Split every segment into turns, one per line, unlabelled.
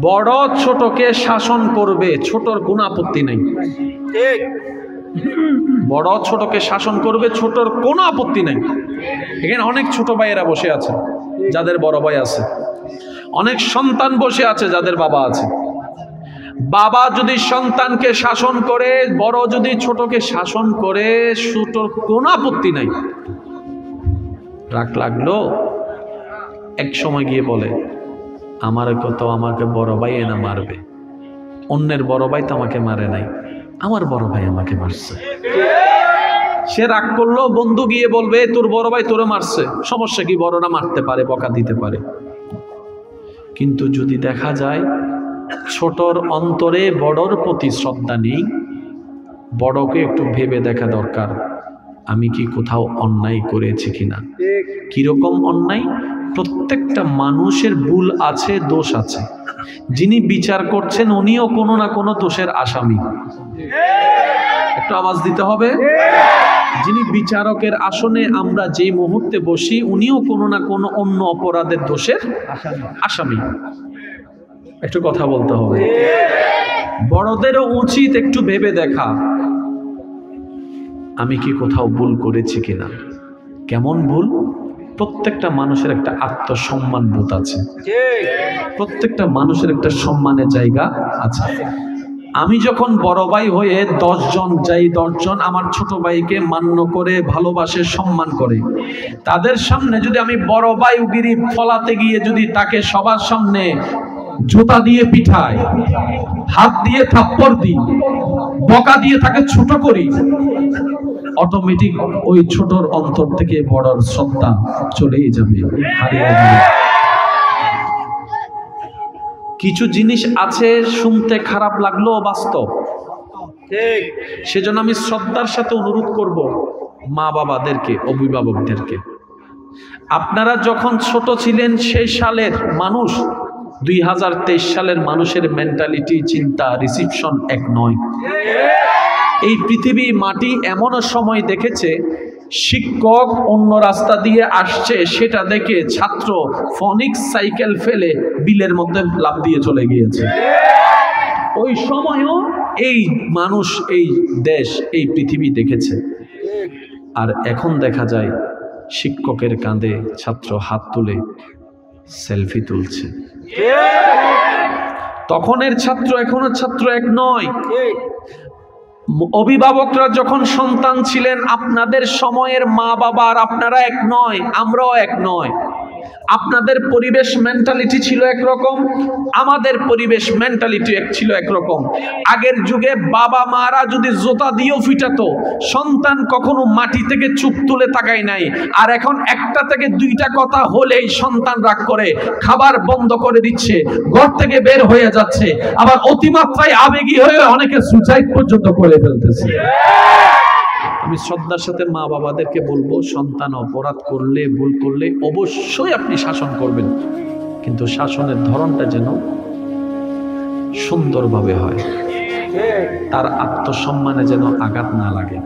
বড় ছোটকে শাসন করবে, ছোটর কোনো আপত্তি নেই।
ঠিক।
বড় ছোটকে শাসন করবে, ছোটর কোনো আপত্তি নেই। এখানে অনেক ছোট ভাইয়েরা বসে আছে যাদের বড় ভাই আছে, অনেক সন্তান বসে আছে যাদের বাবা আছে। বাবা যদি সন্তানকে শাসন করে, বড় যদি ছোটকে শাসন করে, ছোটর কোনো আপত্তি নাই। রাগ লাগলো, এক সময় গিয়ে বলে আমার কত, আমাকে বড় ভাই এনা মারবে, অন্যের বড় ভাই তো আমাকে মারে নাই, আমার বড় ভাই আমাকে মারছে। সে রাগ করলো, বন্ধু গিয়ে বলবে তোর বড় ভাই তোরে মারছে, সমস্যা কি, বড়রা মারতে পারে, বকা দিতে পারে। কিন্তু যদি দেখা যায় ছোটর অন্তরে বড়র প্রতি শ্রদ্ধা নেই, বড়কে একটু ভেবে দেখা দরকার আমি কি কোথাও অন্যায় করেছি কিনা। কিরকম অন্যায়? প্রত্যেকটা মানুষের ভুল আছে, দোষ আছে। যিনি বিচার করছেন উনিও কোনো না কোনো দোষের আসামি। একটু আওয়াজ দিতে হবে। যিনি বিচারকের আসনে আমরা যে মুহূর্তে বসি উনিও কোনো না কোনো অন্য অপরাধের দোষের আসামি। একটু কথা বলতে হবে। বড়দেরও উচিত একটু ভেবে দেখা আমি কি কোথাও ভুল করেছি কিনা। কেমন ভুল? প্রত্যেকটা মানুষের একটা আত্মসম্মান বোধ আছে, প্রত্যেকটা মানুষের একটা সম্মানের জায়গা আছে। আমি যখন বড় ভাই হয়ে 10 জন যাই, 10 জন আমার ছোট ভাইকে মান্য করে, ভালোবাসে, সম্মান করে, তাদের সামনে যদি আমি বড় ভাই উগিরি ফলাতে গিয়ে যদি তাকে সবার সামনে জুতা দিয়ে পিঠাই, হাত দিয়ে থাপ্পড় দিই, বকা দিয়ে তাকে ছোট করি, অটোমেটিক ওই ছোটর অন্তর থেকে বড়র শ্রদ্ধা চলেই যাবে, হারিয়ে যাবে। কিছু জিনিস আছে শুনতে খারাপ লাগলো, বাস্তব।
ঠিক।
সেজন্য আমি শ্রদ্ধার সাথে অনুরোধ করব মা বাবাদেরকে, অভিভাবকদেরকে, আপনারা যখন ছোট ছিলেন সেই সালের মানুষ 2023 সালের মানুষের মেন্টালিটি, চিন্তা, রিসিপশন এক নয়। এই পৃথিবী মাটি এমনও সময় দেখেছে শিক্ষক অন্য রাস্তা দিয়ে আসছে, সেটা দেখে ছাত্র ফনিক্স সাইকেল ফেলে বিলের মধ্যে লাফ দিয়ে চলে গিয়েছে। ওই সময়ও এই মানুষ, এই দেশ, এই পৃথিবী দেখেছে। আর এখন দেখা যায় শিক্ষকের কাঁধে ছাত্র হাত তুলে সেলফি তুলছে। তখনের ছাত্র এখনের ছাত্র এক নয়। অভিভাবকরা যখন সন্তান ছিলেন আপনাদের সময়ের মা বাবা আর আপনারা এক নয়, আমরাও এক নয়। আপনাদের পরিবেশ মেন্টালিটি ছিল একরকম, আমাদের পরিবেশ মেন্টালিটি ছিল একরকম। আগের যুগে বাবা মারা যদি জোতা দিয়েও ফিটাতো, সন্তান কখনো মাটি থেকে চুপ তুলে তাকায় নাই। আর এখন একটা থেকে দুইটা কথা হলেই সন্তান রাগ করে খাবার বন্ধ করে দিচ্ছে, ঘর থেকে বের হয়ে যাচ্ছে, আবার অতিমাত্রায় আবেগী হয়ে অনেকে সুসাইড পর্যন্ত করে ফেলতেছে। আমি শ্রদ্ধার সাথে মা বাবাদেরকে বলবো, সন্তান অপরাধ করলে, ভুল করলে অবশ্যই আপনি শাসন করবেন, কিন্তু শাসনের ধরনটা যেন সুন্দরভাবে হয়, তার আত্মসম্মানে যেন আঘাত না লাগে।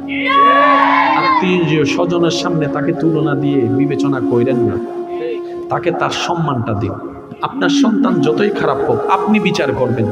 আত্মীয় স্বজনের সামনে তাকে তুলনা দিয়ে বিবেচনা করেন না, তাকে তার সম্মানটা দিন। আপনার সন্তান যতই খারাপ হোক আপনি বিচার করবেন,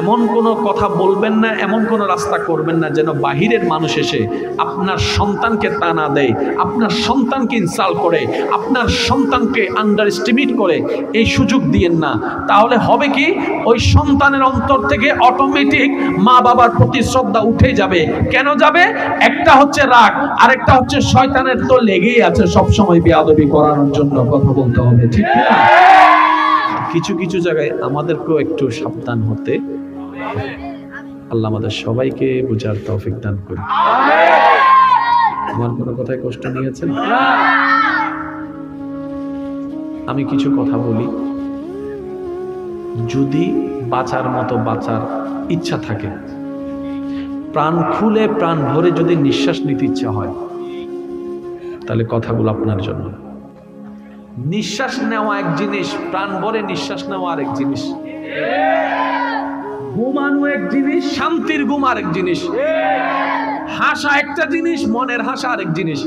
এমন কোনো কথা বলবেন না, এমন কোনো রাস্তা করবেন না যেন বাহিরের মানুষ এসে আপনার সন্তানকে তানা দেয়, আপনার সন্তানকে ইনসাল্ট করে, আপনার সন্তানকে আন্ডার এস্টিমেট করে। এই সুযোগ দিয়েন না। তাহলে হবে কি, ওই সন্তানের অন্তর থেকে অটোমেটিক মা বাবার প্রতি শ্রদ্ধা উঠে যাবে। কেন যাবে? একটা হচ্ছে রাগ, আরেকটা হচ্ছে শয়তানের তো লেগেই আছে সবসময় বেয়াদবি করানোর জন্য। কথা বলতে হবে, ঠিক না? কিছু কিছু জায়গায় আমাদেরকেও একটু সাবধান হতে। আল্লাহ আমাদের সবাইকে বুঝার তৌফিক দান করুন। আমার কোনো কথায় কষ্ট নিয়েছেন? আমি কিছু কথা বলি, যদি বাঁচার মতো বাঁচার ইচ্ছা থাকে, প্রাণ খুলে প্রাণ ভরে যদি নিঃশ্বাস নিতে ইচ্ছা হয়, তাহলে কথাগুলো আপনার জন্য। নিঃশ্বাস নেওয়া এক জিনিস, প্রাণ ভরে নিঃশ্বাস নেওয়া আরেক জিনিস। ঘুমানো এক জিনিস, শান্তির ঘুম আরেক জিনিস। হাসা একটা জিনিস, মনের হাসা আরেক জিনিস।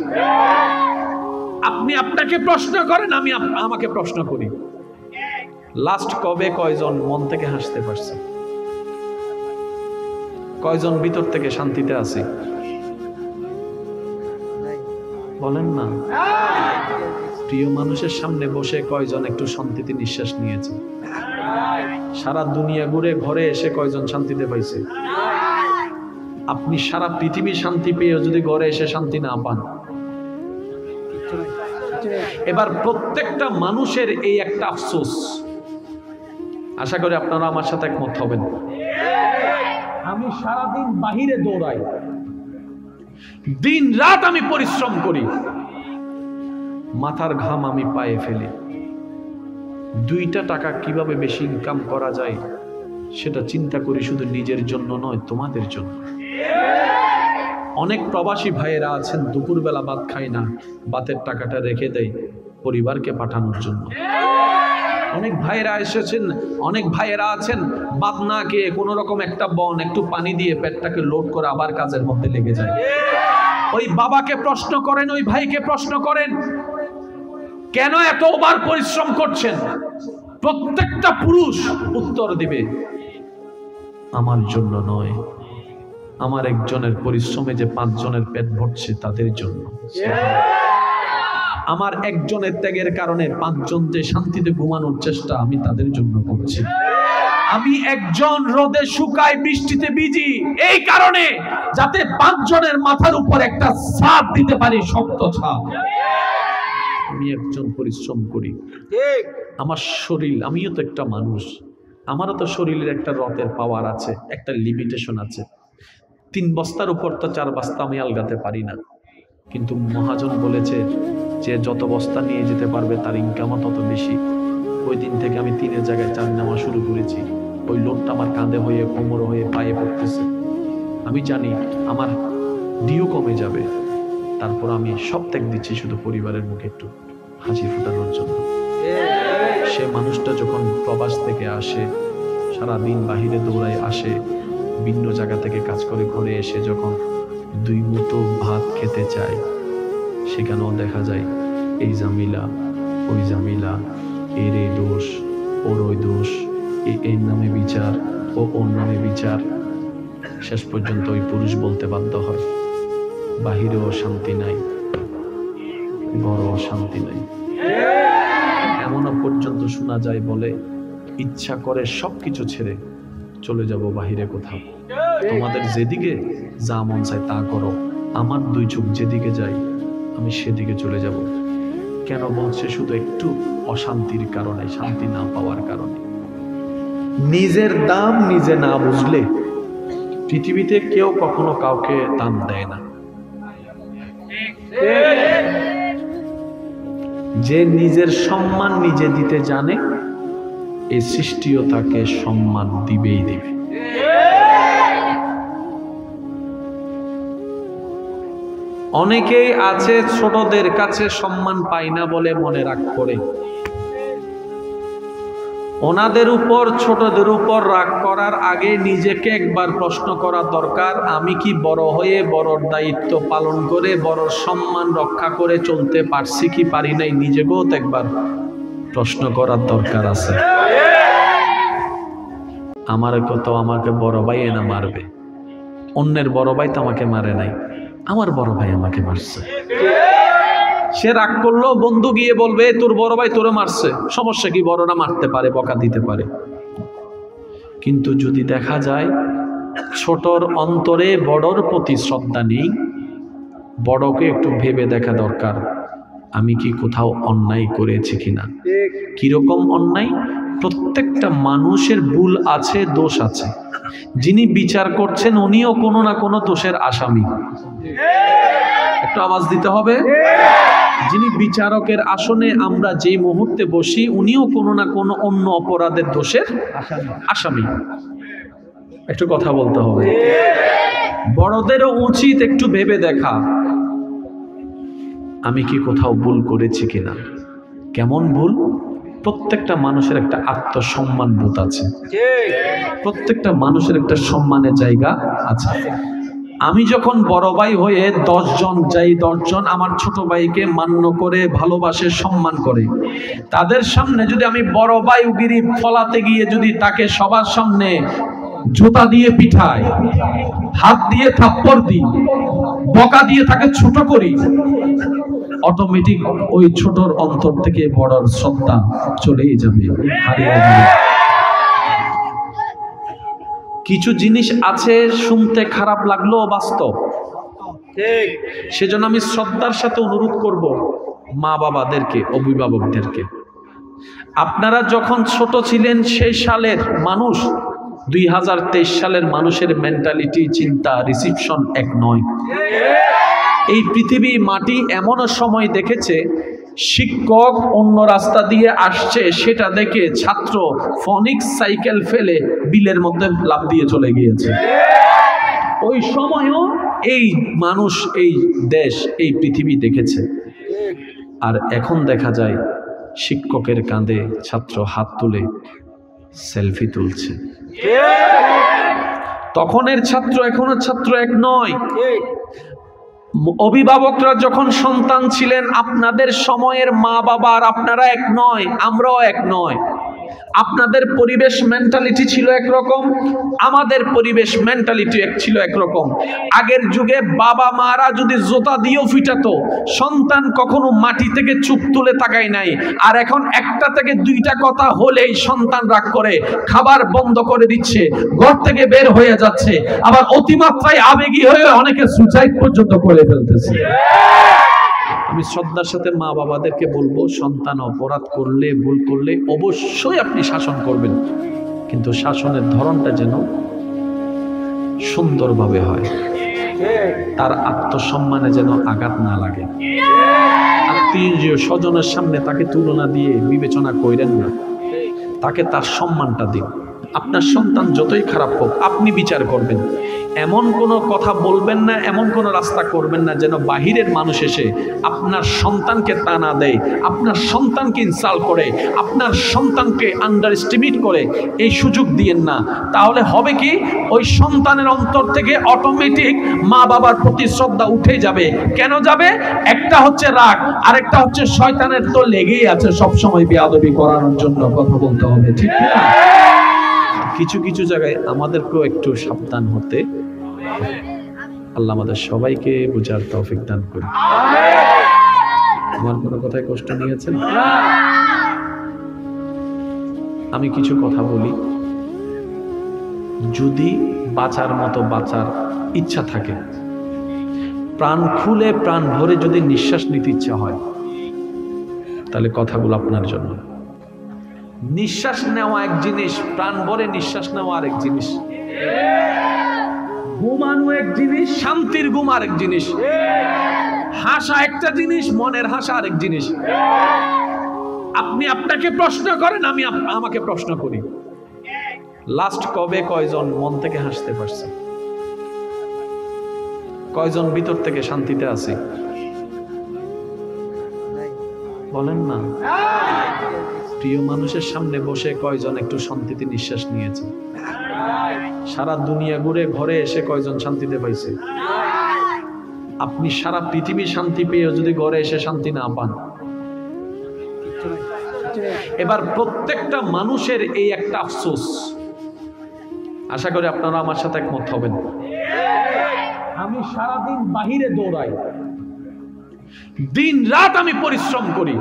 আপনি আপনাকে প্রশ্ন করেন, আমি আমাকে প্রশ্ন করি। লাস্ট কবে কয়জন মন থেকে হাসতে পারছে? কয়জন ভিতর থেকে শান্তিতে আছে? বলেন না। প্রিয় মানুষের সামনে বসে কয়জন একটু শান্তিতে নিঃশ্বাস নিয়েছে? সারা দুনিয়া ঘুরে ঘরে এসে কয়জন শান্তিতে পাইছে? আপনি সারা পৃথিবী শান্তি পেয়ে যদি ঘরে এসে শান্তি না পান, এবার প্রত্যেকটা মানুষের এই একটা আফসোস, আশা করি আপনারা আমার সাথে একমত হবেন। আমি সারাদিন বাহিরে দৌড়াই, দিন রাত আমি পরিশ্রম করি, মাথার ঘাম আমি পায়ে ফেলি, 2টা টাকা কিভাবে বেশি ইনকাম করা যায় সেটা চিন্তা করি, শুধু নিজের জন্য নয়, তোমাদের জন্য। অনেক প্রবাসী ভাইয়েরা আছেন দুপুরবেলা ভাত খায় না, ভাতের টাকাটা রেখে দেয় পরিবারকে পাঠানোর জন্য। অনেক ভাইয়েরা এসেছেন, অনেক ভাইয়েরা আছেন ভাত না খেয়ে কোন রকম একটা বন একটু পানি দিয়ে পেটটাকে লোড করে আবার কাজের মধ্যে লেগে যায়। ওই বাবাকে প্রশ্ন করেন, ওই ভাইকে প্রশ্ন করেন, কেন এতবার পরিশ্রম করছেন? প্রত্যেকটা পুরুষ উত্তর দিবে, আমার জন্য নয়, আমার একজনের পরিশ্রমে যে 5 জনের পেট ভরছে তাদের জন্য। আমার একজনের ত্যাগের কারণে 5 জন যে শান্তিতে ঘুমানোর চেষ্টা আমি তাদের জন্য করছি। আমি একজন রোদে শুকাই বৃষ্টিতে ভিজি এই কারণে যাতে 5 জনের মাথার উপর একটা ছাদ দিতে পারি, শক্ত ছাদ। আমি একজন পরিশ্রম করি, আমার শরীর, আমিও তো একটা মানুষ, আমারও তো শরীরের একটা রথের পাওয়ার আছে, একটা লিমিটেশন আছে। 3 বস্তার উপর তো 4 বস্তা আমি আলগাতে পারি না, কিন্তু মহাজন বলেছে যে যত বস্তা নিয়ে যেতে পারবে তার ইনকামও তত বেশি। ওই দিন থেকে আমি 3-এর জায়গায় 4 নেওয়া শুরু করেছি। ওই লোডটা আমার কাঁধে হয়ে, কোমর হয়ে, পায়ে পড়তেছে। আমি জানি আমার ডিও কমে যাবে, তারপর আমি সব ত্যাগ দিচ্ছি শুধু পরিবারের মুখে একটু হাসি ফোটানোর জন্য। সে মানুষটা যখন প্রবাস থেকে আসে, সারাদিন বাহিরে দৌড়ায় আসে, ভিন্ন জায়গা থেকে কাজ করে ঘরে এসে যখন 2 মুঠো ভাত খেতে চায়, সেখানেও দেখা যায় এই জামিলা, ওই জামিলা, এর এই দোষ, ওর ওই দোষ, এর নামে বিচার, ও ওর নামে বিচার। শেষ পর্যন্ত ওই পুরুষ বলতে বাধ্য হয়, বাহিরেও শান্তি নাই, ঘরেও শান্তি নাই। এমনও পর্যন্ত শোনা যায় বলে, ইচ্ছা করে সবকিছু ছেড়ে চলে যাব বাহিরে কোথাও, তোমাদের যেদিকে যা মন চায় তা করো, আমার 2 চোখ যেদিকে যায় আমি সেদিকে চলে যাব। কেন বলছে? শুধু একটু অশান্তির কারণে, শান্তি না পাওয়ার কারণে। নিজের দাম নিজে না বুঝলে পৃথিবীতে কেউ কখনো কাউকে দাম দেয় না। যে নিজের সম্মান নিজে দিতে জানে, এই সৃষ্টিও তাকে সম্মান দিবেই দিবে। অনেকেই আছে ছোটদের কাছে সম্মান পায় না বলে মনে রাগ করে। ওনাদের উপর, ছোটদের উপর রাগ করার আগে নিজেকে একবার প্রশ্ন করা দরকার, আমি কি বড় হয়ে বড়র দায়িত্ব পালন করে বড়র সম্মান রক্ষা করে চলতে পারছি কি পারি নাই? নিজেকেও তো একবার প্রশ্ন করার দরকার আছে। আমার কত, আমাকে বড় ভাই এনা মারবে, অন্যের বড় ভাই তো আমাকে মারে নাই, আমার বড় ভাই আমাকে মারছে। সে রাগ করলো, বন্ধু গিয়ে বলবে তোর বড় ভাই তোরে মারছে, সমস্যা কি? বড়রা মারতে পারে, বকা দিতে পারে। কিন্তু যদি দেখা যায় ছোটর অন্তরে বড়র প্রতি শ্রদ্ধা নেই, বড়কে একটু ভেবে দেখা দরকার, আমি কি কোথাও অন্যায় করেছি কিনা। কিরকম অন্যায়? প্রত্যেকটা মানুষের ভুল আছে, দোষ আছে। যিনি বিচার করছেন উনিও কোনো না কোনো দোষের আসামি। একটু আওয়াজ দিতে হবে। যিনি বিচারকের আসনে আমরা যেই মুহূর্তে বসি, উনিও কোনো না কোনো অন্য অপরাধের দোষের আসামি। একটু কথা বলতে হবে। বড়দেরও উচিত একটু ভেবে দেখা, আমি কি কোথাও ভুল করেছি কিনা। কেমন ভুল? প্রত্যেকটা মানুষের একটা আত্মসম্মান বোধ আছে, প্রত্যেকটা মানুষের একটা সম্মানের জায়গা আছে। আমি যখন বড় ভাই হয়ে 10 জন যাই, 10 জন আমার ছোট ভাইকে মান্য করে ভালোবাসে সম্মান করে, তাদের সামনে যদি আমি বড় ভাই উগিরি ফলাতে গিয়ে যদি তাকে সবার সামনে জুতা দিয়ে পিঠাই, হাত দিয়ে থাপ্পড় দিই, বকা দিয়ে তাকে ছোট করি, অটোমেটিক ওই ছোটর অন্তর থেকে বড়র শ্রদ্ধা চলেই যাবে, হারিয়ে যাবে। কিছু জিনিস আছে শুনতে খারাপ লাগলেও বাস্তব,
ঠিক।
সেজন্য আমি শ্রদ্ধার সাথে অনুরোধ করব মা বাবাদেরকে, অভিভাবকদেরকে, আপনারা যখন ছোট ছিলেন সেই সালের মানুষ 2023 সালের মানুষের মেন্টালিটি, চিন্তা, রিসিপশন এক নয়। এই পৃথিবী মাটি এমনও সময় দেখেছে শিক্ষক অন্য রাস্তা দিয়ে আসছে, সেটা দেখে ছাত্র ফনিক্স সাইকেল ফেলে বিলের মধ্যে লাফ দিয়ে চলে গিয়েছে। ওই সময়ও এই মানুষ, এই দেশ, এই পৃথিবী দেখেছে। আর এখন দেখা যায় শিক্ষকের কাঁধে ছাত্র হাত তুলে সেলফি তুলছে। তখনের ছাত্র এখনের ছাত্র এক নয়। অভিভাবকরা যখন সন্তান ছিলেন আপনাদের সময়ের মা বাবা আর আপনারা এক নয়, আমরাও এক নয়। আপনাদের পরিবেশ মেন্টালিটি ছিল একরকম, আমাদের পরিবেশ মেন্টালিটি ছিল একরকম। আগের যুগে বাবা মারা যদি জোতা দিয়েও ফিটাতো, সন্তান কখনো মাটি থেকে চুপ তুলে তাকায় নাই। আর এখন একটা থেকে দুইটা কথা হলেই সন্তান রাগ করে খাবার বন্ধ করে দিচ্ছে, ঘর থেকে বের হয়ে যাচ্ছে, আবার অতিমাত্রায় আবেগী হয়ে অনেকে সুসাইড পর্যন্ত করে ফেলতেছে। আমি শ্রদ্ধার সাথে মা বাবাদেরকে বলবো, সন্তান অপরাধ করলে, ভুল করলে অবশ্যই আপনি শাসন করবেন, কিন্তু শাসনের ধরনটা যেন সুন্দরভাবে হয়, তার আত্মসম্মানে যেন আঘাত না লাগে। আত্মীয় স্বজনের সামনে তাকে তুলনা দিয়ে বিবেচনা করেন না, তাকে তার সম্মানটা দিন। আপনার সন্তান যতই খারাপ হোক আপনি বিচার করবেন, এমন কোনো কথা বলবেন না, এমন কোনো রাস্তা করবেন না যেন বাহিরের মানুষ এসে আপনার সন্তানকে টানা দেয়, আপনার সন্তানকে ইনসাল্ট করে, আপনার সন্তানকে আন্ডার এস্টিমেট করে। এই সুযোগ দিয়েন না। তাহলে হবে কি, ওই সন্তানের অন্তর থেকে অটোমেটিক মা বাবার প্রতি শ্রদ্ধা উঠে যাবে। কেন যাবে? একটা হচ্ছে রাগ, আরেকটা হচ্ছে শয়তানের তো লেগেই আছে সবসময় বেয়াদবি করানোর জন্য কথা বলতে হবে, ঠিক না? কিছু কিছু জায়গায় আমাদেরকেও একটু সাবধান হতে। আল্লাহ আমাদের সবাইকে বুঝার তৌফিক দান করুন। আমার কোনো কথায় কষ্ট নিয়েছেন? আমি কিছু কথা বলি, যদি বাঁচার মতো বাঁচার ইচ্ছা থাকে, প্রাণ খুলে প্রাণ ভরে যদি নিঃশ্বাস নিতে ইচ্ছা হয়, তাহলে কথাগুলো আপনার জন্য। নিঃশ্বাস নেওয়া এক জিনিস, প্রাণ ভরে নিঃশ্বাস নেওয়া আরেক জিনিস। ঘুমানো এক জিনিস, শান্তির ঘুম আরেক জিনিস। হাসা একটা জিনিস, মনের হাসা আরেক জিনিস। আপনি আপনাকে প্রশ্ন করেন, আমি আমাকে প্রশ্ন করি, লাস্ট কবে কয়জন মন থেকে হাসতে পারছে? কয়জন ভিতর থেকে শান্তিতে আছে? বলেন না। প্রিয় মানুষের সামনে বসে কয়জন একটু শান্তিতে নিঃশ্বাস নিয়েছে? সারা দুনিয়া ঘুরে ঘরে এসে কয়জন শান্তিতে পাইছে? আপনি সারা পৃথিবী শান্তি পেয়েও যদি ঘরে এসে শান্তি না পান, এবার প্রত্যেকটা মানুষের এই একটা আফসোস, আশা করি আপনারা আমার সাথে একমত হবেন। আমি সারাদিন বাহিরে দৌড়াই, দিন রাত আমি পরিশ্রম করি,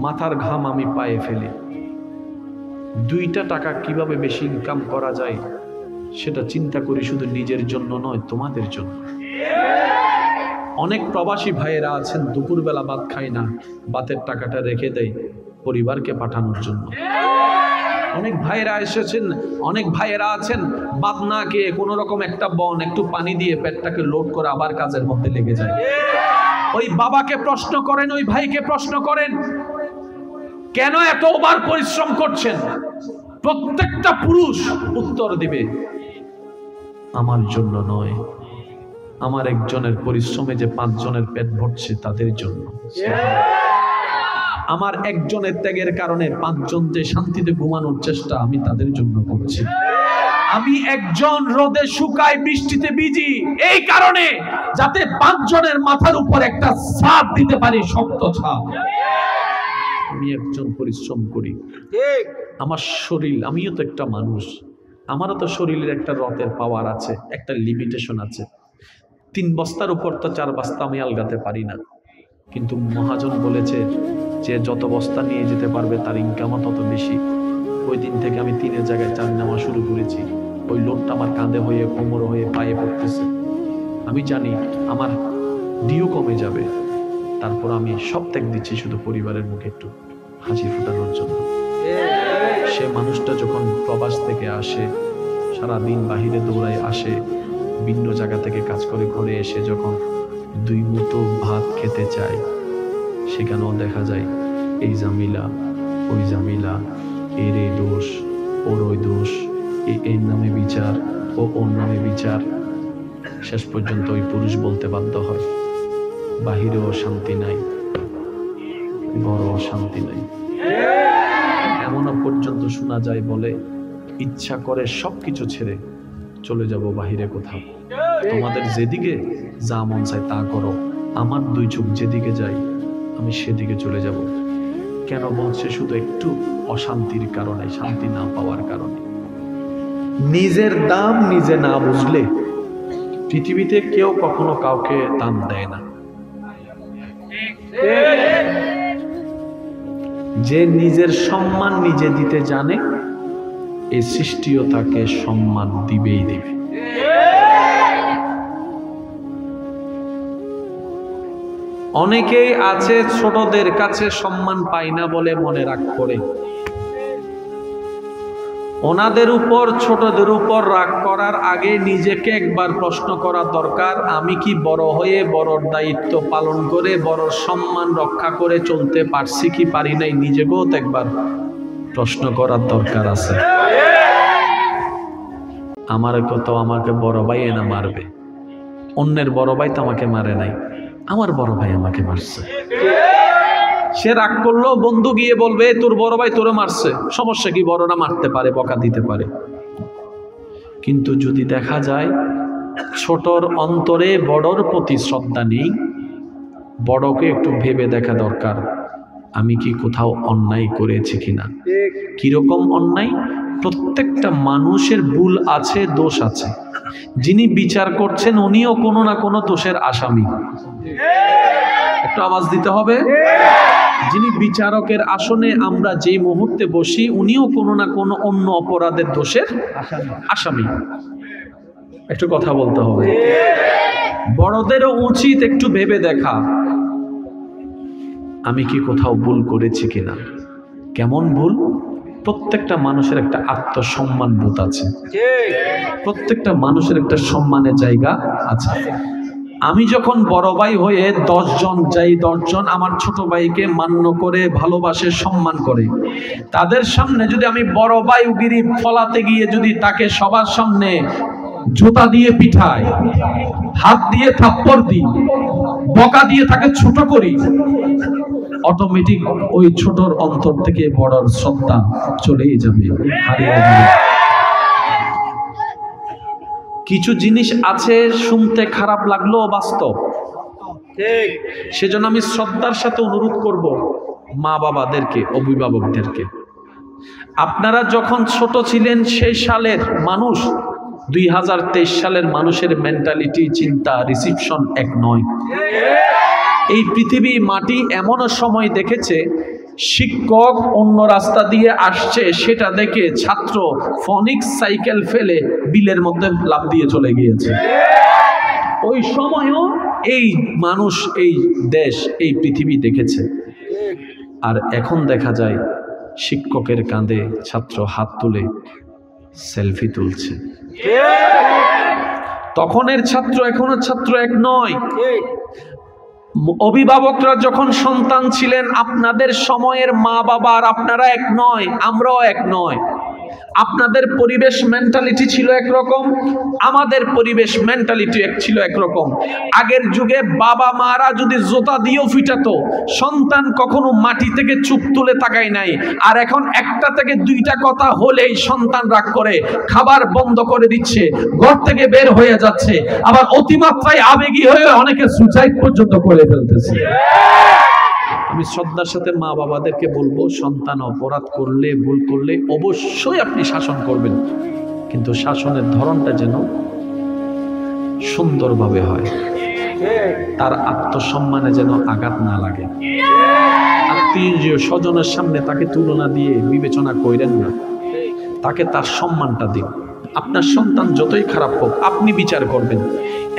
মাথার ঘাম আমি পায়ে ফেলি, 2টা টাকা কিভাবে বেশি ইনকাম করা যায় সেটা চিন্তা করি, শুধু নিজের জন্য নয়, তোমাদের জন্য। অনেক প্রবাসী ভাইয়েরা আছেন দুপুরবেলা ভাত খায় না, ভাতের টাকাটা রেখে দেয় পরিবারকে পাঠানোর জন্য। অনেক ভাইয়েরা এসেছেন, অনেক ভাইয়েরা আছেন ভাত না খেয়ে কোনো রকম একটা বন একটু পানি দিয়ে পেটটাকে লোড করে আবার কাজের মধ্যে লেগে যায়। ওই বাবাকে প্রশ্ন করেন, ওই ভাইকে প্রশ্ন করেন, কেন এত ওভার পরিশ্রম করছেন? প্রত্যেকটা পুরুষ উত্তর দিবে, আমার জন্য নয়, আমার একজনের পরিশ্রমে যে 5 জনের পেট ভরছে তাদের জন্য। আমার একজনের ত্যাগের কারণে 5 জন যে শান্তিতে ঘুমানোর চেষ্টা, আমি তাদের জন্য করছি। আমি একজন রোদে শুকাই বৃষ্টিতে ভিজি, এই কারণে যাতে 5 জনের মাথার উপর একটা ছাদ দিতে পারি, শক্ত ছাদ। আমি একজন পরিশ্রম করি,
ঠিক
আমার শরীর, আমিও তো একটা মানুষ, আমারও তো শরীরের একটা রথের পাওয়ার আছে, একটা লিমিটেশন আছে। 3 বস্তার উপর তো 4 বস্তা আমি আলগাতে পারি না, কিন্তু মহাজন বলেছে যে যত বস্তা নিয়ে যেতে পারবে তার ইনকামও তত বেশি। ওই দিন থেকে আমি 3-এর জায়গায় 4 নেওয়া শুরু করেছি। ওই লোডটা আমার কাঁধে হয়ে, কোমর হয়ে, পায়ে পড়তেছে। আমি জানি আমার ডিও কমে যাবে, তারপর আমি সব ত্যাগ দিচ্ছি শুধু পরিবারের মুখে একটু হাসি ফোটানোর জন্য। সে মানুষটা যখন প্রবাস থেকে আসে, সারাদিন বাহিরে দৌড়ায় আসে, ভিন্ন জায়গা থেকে কাজ করে ঘরে এসে যখন 2 মুঠো ভাত খেতে চায়, সেখানেও দেখা যায় এই জামিলা, ওই জামিলা, এর এই দোষ, ওর ওই দোষ, এর নামে বিচার, ওর নামে বিচার। শেষ পর্যন্ত ওই পুরুষ বলতে বাধ্য হয়, বাহিরেও শান্তি নাই, ঘরেও শান্তি নাই। এমনও পর্যন্ত শোনা যায় বলে, ইচ্ছা করে সবকিছু ছেড়ে চলে যাব বাহিরে কোথাও, তোমাদের যেদিকে যা মন চায় তা করো, আমার 2 চোখ যেদিকে যায় আমি সেদিকে চলে যাব। কেন বলছে? শুধু একটু অশান্তির কারণে, শান্তি না পাওয়ার কারণে। নিজের দাম নিজে না বুঝলে পৃথিবীতে কেউ কখনো কাউকে দাম দেয় না। যে নিজের সম্মান নিজে দিতে জানে, এই সৃষ্টিও তাকে সম্মান দিবেই দিবে। অনেকেই আছে ছোটদের কাছে সম্মান পায় না বলে মনে রাগ করে। ওনাদের উপর, ছোটদের উপর রাগ করার আগে নিজেকে একবার প্রশ্ন করা দরকার, আমি কি বড় হয়ে বড়র দায়িত্ব পালন করে বড়র সম্মান রক্ষা করে চলতে পারছি কি পারি নাই, নিজেকেও তো একবার প্রশ্ন করার দরকার আছে। আমার কত, আমাকে বড় ভাই এনা মারবে, অন্যের বড় ভাই তো আমাকে মারে নাই, আমার বড় ভাই আমাকে মারছে। সে রাগ করলো, বন্ধু গিয়ে বলবে তোর বড় ভাই তোরে মারছে, সমস্যা কি, বড়রা মারতে পারে, বকা দিতে পারে। কিন্তু যদি দেখা যায় ছোটর অন্তরে বড়র প্রতি শ্রদ্ধা নেই, বড়কে একটু ভেবে দেখা দরকার, আমি কি কোথাও অন্যায় করেছি কিনা। কিরকম অন্যায়? প্রত্যেকটা মানুষের ভুল আছে, দোষ আছে। যিনি বিচার করছেন উনিও কোনো না কোনো দোষের আসামি। একটু আওয়াজ দিতে হবে। যিনি বিচারকের আসনে আমরা যেই মুহূর্তে বসি, উনিও কোনো না কোনো অন্য অপরাধের দোষের আসামি। একটু কথা বলতে হবে। বড়দেরও উচিত একটু ভেবে দেখা, আমি কি কোথাও ভুল করেছি কিনা। কেমন ভুল? প্রত্যেকটা মানুষের একটা আত্মসম্মান বোধ আছে, প্রত্যেকটা মানুষের একটা সম্মানের জায়গা আছে। আমি যখন বড় ভাই হয়ে 10 জন যাই, 10 জন আমার ছোট ভাইকে মান্য করে, ভালোবাসে, সম্মান করে, তাদের সামনে যদি আমি বড় ভাই উগিরি ফলাতে গিয়ে যদি তাকে সবার সামনে জুতা দিয়ে পিঠাই, হাত দিয়ে থাপ্পড় দিই, বকা দিয়ে তাকে ছোট করি, অটোমেটিক ওই ছোটর অন্তর থেকে বড়র শ্রদ্ধা চলেই যাবে, হারিয়ে যাবে। কিছু জিনিস আছে শুনতে খারাপ লাগলেও বাস্তব,
ঠিক।
সেজন্য আমি শ্রদ্ধার সাথে অনুরোধ করব মা বাবাদেরকে, অভিভাবকদেরকে, আপনারা যখন ছোট ছিলেন সেই সালের মানুষ 2023 সালের মানুষের মেন্টালিটি, চিন্তা, রিসিপশন এক নয়। এই পৃথিবী মাটি এমনও সময় দেখেছে, শিক্ষক অন্য রাস্তা দিয়ে আসছে, সেটা দেখে ছাত্র ফনিক্স সাইকেল ফেলে বিলের মধ্যে লাফ দিয়ে চলে গিয়েছে। ওই সময়ও এই মানুষ, এই দেশ, এই পৃথিবী দেখেছে। আর এখন দেখা যায় শিক্ষকের কাঁধে ছাত্র হাত তুলে সেলফি তুলছে। তখনের ছাত্র এখনের ছাত্র এক নয়। অভিভাবকরা যখন সন্তান ছিলেন, আপনাদের সময়ের মা বাবা আর আপনারা এক নয়, আমরাও এক নয়। আপনাদের পরিবেশ মেন্টালিটি ছিল একরকম, আমাদের পরিবেশ মেন্টালিটি ছিল একরকম। আগের যুগে বাবা মারা যদি জোতা দিয়েও ফিটাতো, সন্তান কখনো মাটি থেকে চুপ তুলে তাকায় নাই। আর এখন একটা থেকে দুইটা কথা হলেই সন্তান রাগ করে খাবার বন্ধ করে দিচ্ছে, ঘর থেকে বের হয়ে যাচ্ছে, আবার অতিমাত্রায় আবেগী হয়ে অনেকে সুসাইড পর্যন্ত করে ফেলতেছে। আমি শ্রদ্ধার সাথে মা বাবাদেরকে বলবো, সন্তান অপরাধ করলে, ভুল করলে অবশ্যই আপনি শাসন করবেন, কিন্তু শাসনের ধরনটা যেন সুন্দরভাবে হয়, তার আত্মসম্মানে যেন আঘাত না লাগে। আত্মীয় স্বজনের সামনে তাকে তুলনা দিয়ে বিবেচনা করেন না, তাকে তার সম্মানটা দিন। আপনার সন্তান যতই খারাপ হোক আপনি বিচার করবেন,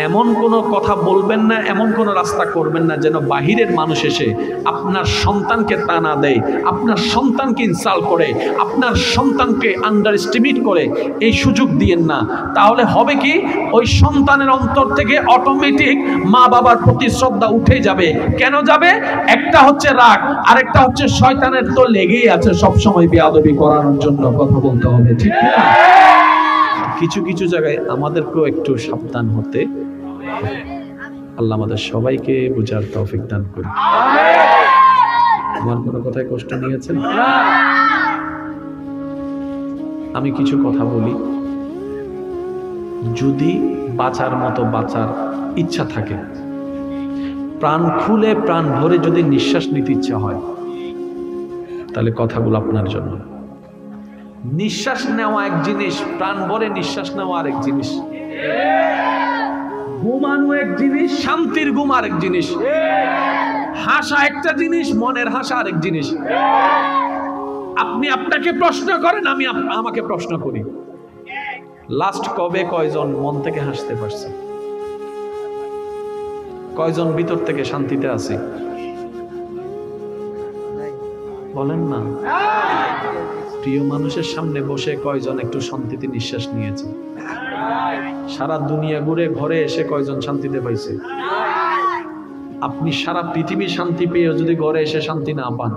এমন কোনো কথা বলবেন না, এমন কোনো রাস্তা করবেন না যেন বাহিরের মানুষ এসে আপনার সন্তানকে টানা দেয়, আপনার সন্তানকে ইনসাল্ট করে, আপনার সন্তানকে আন্ডার এস্টিমেট করে। এই সুযোগ দিয়েন না। তাহলে হবে কি, ওই সন্তানের অন্তর থেকে অটোমেটিক মা বাবার প্রতি শ্রদ্ধা উঠে যাবে। কেন যাবে? একটা হচ্ছে রাগ, আরেকটা হচ্ছে শয়তানের তো লেগেই আছে সবসময় বেয়াদবি করানোর জন্য কথা বলতে হবে, ঠিক না? কিছু কিছু জায়গায় আমাদেরকেও একটু সাবধান হতে। আল্লাহ আমাদের সবাইকে বুঝার তৌফিক দান করুন। আমার কোনো কথায় কষ্ট নিয়েছেন? আমি কিছু কথা বলি, যদি বাঁচার মতো বাঁচার ইচ্ছা থাকে, প্রাণ খুলে প্রাণ ভরে যদি নিঃশ্বাস নিতে ইচ্ছা হয়, তাহলে কথাগুলো আপনার জন্য। নিঃশ্বাস নেওয়া এক জিনিস, প্রাণ ভরে নিঃশ্বাস নেওয়া আরেক জিনিস। ঘুমানো এক জিনিস, শান্তির ঘুম আরেক জিনিস। হাসা একটা জিনিস, মনের হাসা আরেক জিনিস। আপনি আপনাকে প্রশ্ন করেন, আমি আমাকে প্রশ্ন করি, লাস্ট কবে কয়জন মন থেকে হাসতে পারছে? কয়জন ভিতর থেকে শান্তিতে আছে? বলেন না। প্রিয় মানুষের সামনে বসে কয়জন একটু শান্তিতে নিঃশ্বাস নিয়েছে? সারা দুনিয়া ঘুরে ঘরে এসে কয়জন শান্তিতে পাইছে? আপনি সারা পৃথিবী শান্তি পেয়েও যদি ঘরে এসে শান্তি না পান,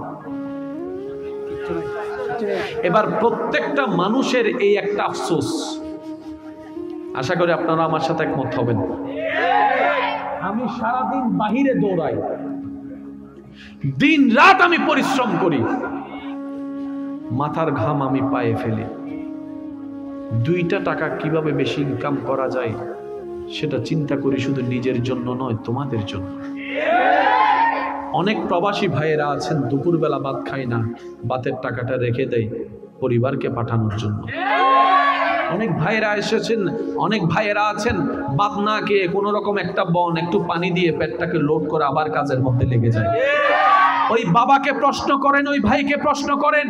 এবার প্রত্যেকটা মানুষের এই একটা আফসোস, আশা করি আপনারা আমার সাথে একমত হবেন। আমি সারাদিন বাহিরে দৌড়াই, দিন রাত আমি পরিশ্রম করি, মাথার ঘাম আমি পায়ে ফেলি, 2টা টাকা কিভাবে বেশি ইনকাম করা যায় সেটা চিন্তা করি, শুধু নিজের জন্য নয়, তোমাদের জন্য। অনেক প্রবাসী ভাইয়েরা আছেন দুপুরবেলা ভাত খায় না, ভাতের টাকাটা রেখে দেয় পরিবারকে পাঠানোর জন্য। অনেক ভাইয়েরা এসেছেন, অনেক ভাইয়েরা আছেন ভাত না খেয়ে কোনো রকম একটা বন একটু পানি দিয়ে পেটটাকে লোড করে আবার কাজের মধ্যে লেগে যায়। ওই বাবাকে প্রশ্ন করেন, ওই ভাইকে প্রশ্ন করেন,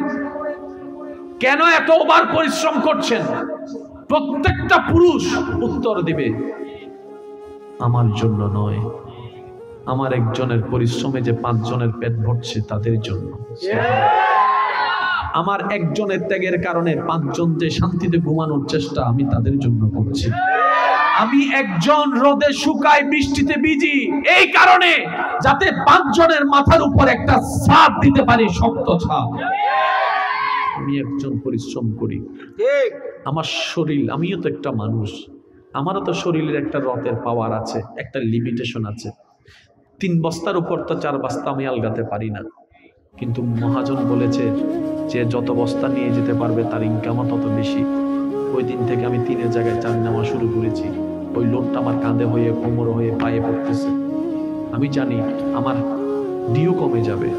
কেন এতবার পরিশ্রম করছেন? প্রত্যেকটা পুরুষ উত্তর দিবে, আমার জন্য নয়, আমার একজনের পরিশ্রমে যে 5 জনের পেট ভরছে তাদের জন্য। আমার একজনের ত্যাগের কারণে 5 জন যে শান্তিতে ঘুমানোর চেষ্টা, আমি তাদের জন্য করছি। আমি একজন রোদে শুকাই, বৃষ্টিতে ভিজি, এই কারণে যাতে 5 জনের মাথার উপর একটা ছাদ দিতে পারি, শক্ত ছাদ। আমি একজন পরিশ্রম করি, আমার শরীর, আমিও তো একটা মানুষ, আমারও তো শরীরের একটা রথের পাওয়ার আছে, একটা লিমিটেশন আছে। 3 বস্তার উপর তো 4 বস্তা আমি আলগাতে পারি না, কিন্তু মহাজন বলেছে যে যত বস্তা নিয়ে যেতে পারবে তার ইনকামও তত বেশি। ওই দিন থেকে আমি 3 জায়গায় 4 নেওয়া শুরু করেছি। ওই লোডটা আমার কাঁধে হয়ে, কোমর হয়ে, পায়ে পড়তেছে। আমি জানি আমার ডিও কমে যাবে,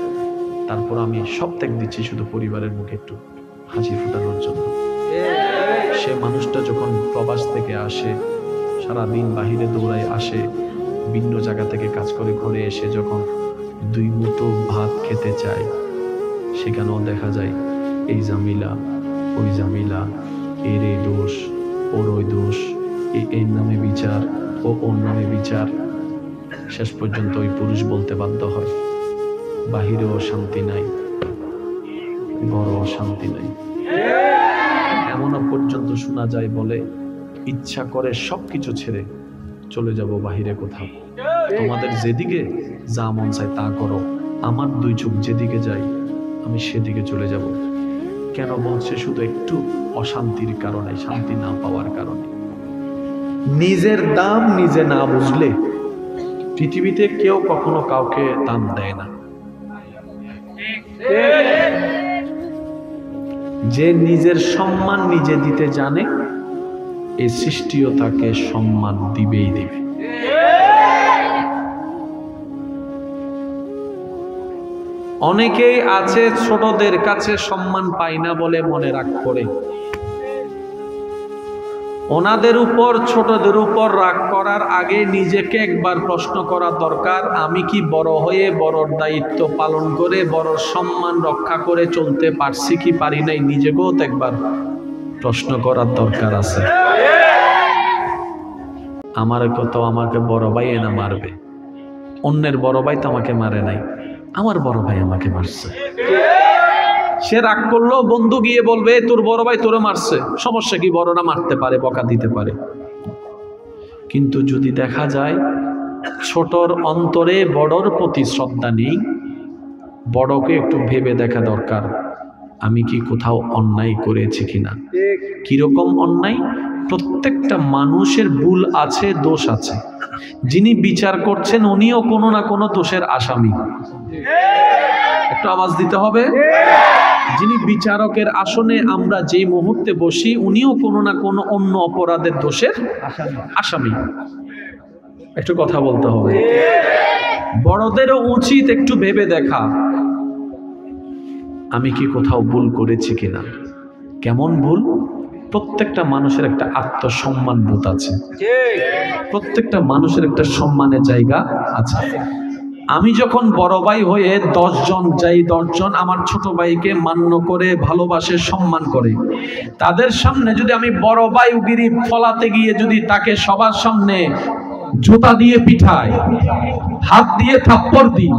তারপর আমি সব ত্যাগ দিচ্ছি শুধু পরিবারের মুখে একটু হাসি ফোটানোর জন্য। সে মানুষটা যখন প্রবাস থেকে আসে, সারাদিন বাহিরে দৌড়ায় আসে, ভিন্ন জায়গা থেকে কাজ করে ঘরে এসে যখন 2 মুঠো ভাত খেতে চায়, সেখানেও দেখা যায় এই জামিলা, ওই জামিলা, এর এই দোষ, ওর ওই দোষ, এর নামে বিচার, ও ওর নামে বিচার। শেষ পর্যন্ত ওই পুরুষ বলতে বাধ্য হয়, বাহিরেও শান্তি নাই, ঘরেও শান্তি নাই। এমনও পর্যন্ত শোনা যায়, বলে ইচ্ছা করে সবকিছু ছেড়ে চলে যাব বাহিরে কোথাও, তোমাদের যেদিকে যা মন চায় তা করো, আমার 2 চোখ যেদিকে যায় আমি সেদিকে চলে যাব, কেন বলছে? শুধু একটু অশান্তির কারণে, শান্তি না পাওয়ার কারণে। নিজের দাম নিজে না বুঝলে পৃথিবীতে কেউ কখনো কাউকে দাম দেয় না। যে নিজের সম্মান নিজে দিতে জানে, এই সৃষ্টিও তাকে সম্মান দিবেই দিবে। অনেকেই আছে ছোটদের কাছে সম্মান পায় না বলে মনে রাগ করে। ওনাদের উপর, ছোটদের উপর রাগ করার আগে নিজেকে একবার প্রশ্ন করা দরকার, আমি কি বড় হয়ে বড়র দায়িত্ব পালন করে বড়র সম্মান রক্ষা করে চলতে পারছি কি পারি নাই? নিজেকেও তো একবার প্রশ্ন করার দরকার আছে। আমার কত, আমাকে বড় ভাই এনা মারবে, অন্যের বড় ভাই তো আমাকে মারে নাই, আমার বড় ভাই আমাকে মারছে। সে রাগ করলো, বন্ধু গিয়ে বলবে তোর বড় ভাই তোরে মারছে, সমস্যা কি? বড়রা মারতে পারে, বকা দিতে পারে। কিন্তু যদি দেখা যায় ছোটর অন্তরে বড়র প্রতি শ্রদ্ধা নেই, বড়কে একটু ভেবে দেখা দরকার, আমি কি কোথাও অন্যায় করেছি কিনা। কিরকম অন্যায়? প্রত্যেকটা মানুষের ভুল আছে, দোষ আছে। যিনি বিচার করছেন উনিও কোনো না কোনো দোষের আসামি। একটু আওয়াজ দিতে হবে। যিনি বিচারকের আসনে আমরা যেই মুহূর্তে বসি, উনিও কোনো না কোনো অন্য অপরাধের দোষের আসামি। একটু কথা বলতে হবে। বড়দেরও উচিত একটু ভেবে দেখা, আমি কি কোথাও ভুল করেছি কিনা। কেমন ভুল? প্রত্যেকটা মানুষের একটা আত্মসম্মান বোধ আছে, প্রত্যেকটা মানুষের একটা সম্মানের জায়গা আছে। আমি যখন বড় ভাই হয়ে 10 জন যাই, 10 জন আমার ছোট ভাইকে মান্য করে, ভালোবাসে, সম্মান করে, তাদের সামনে যদি আমি বড় ভাই উগিরি ফলাতে গিয়ে যদি তাকে সবার সামনে জুতা দিয়ে পিঠাই, হাত দিয়ে থাপ্পড় দিই,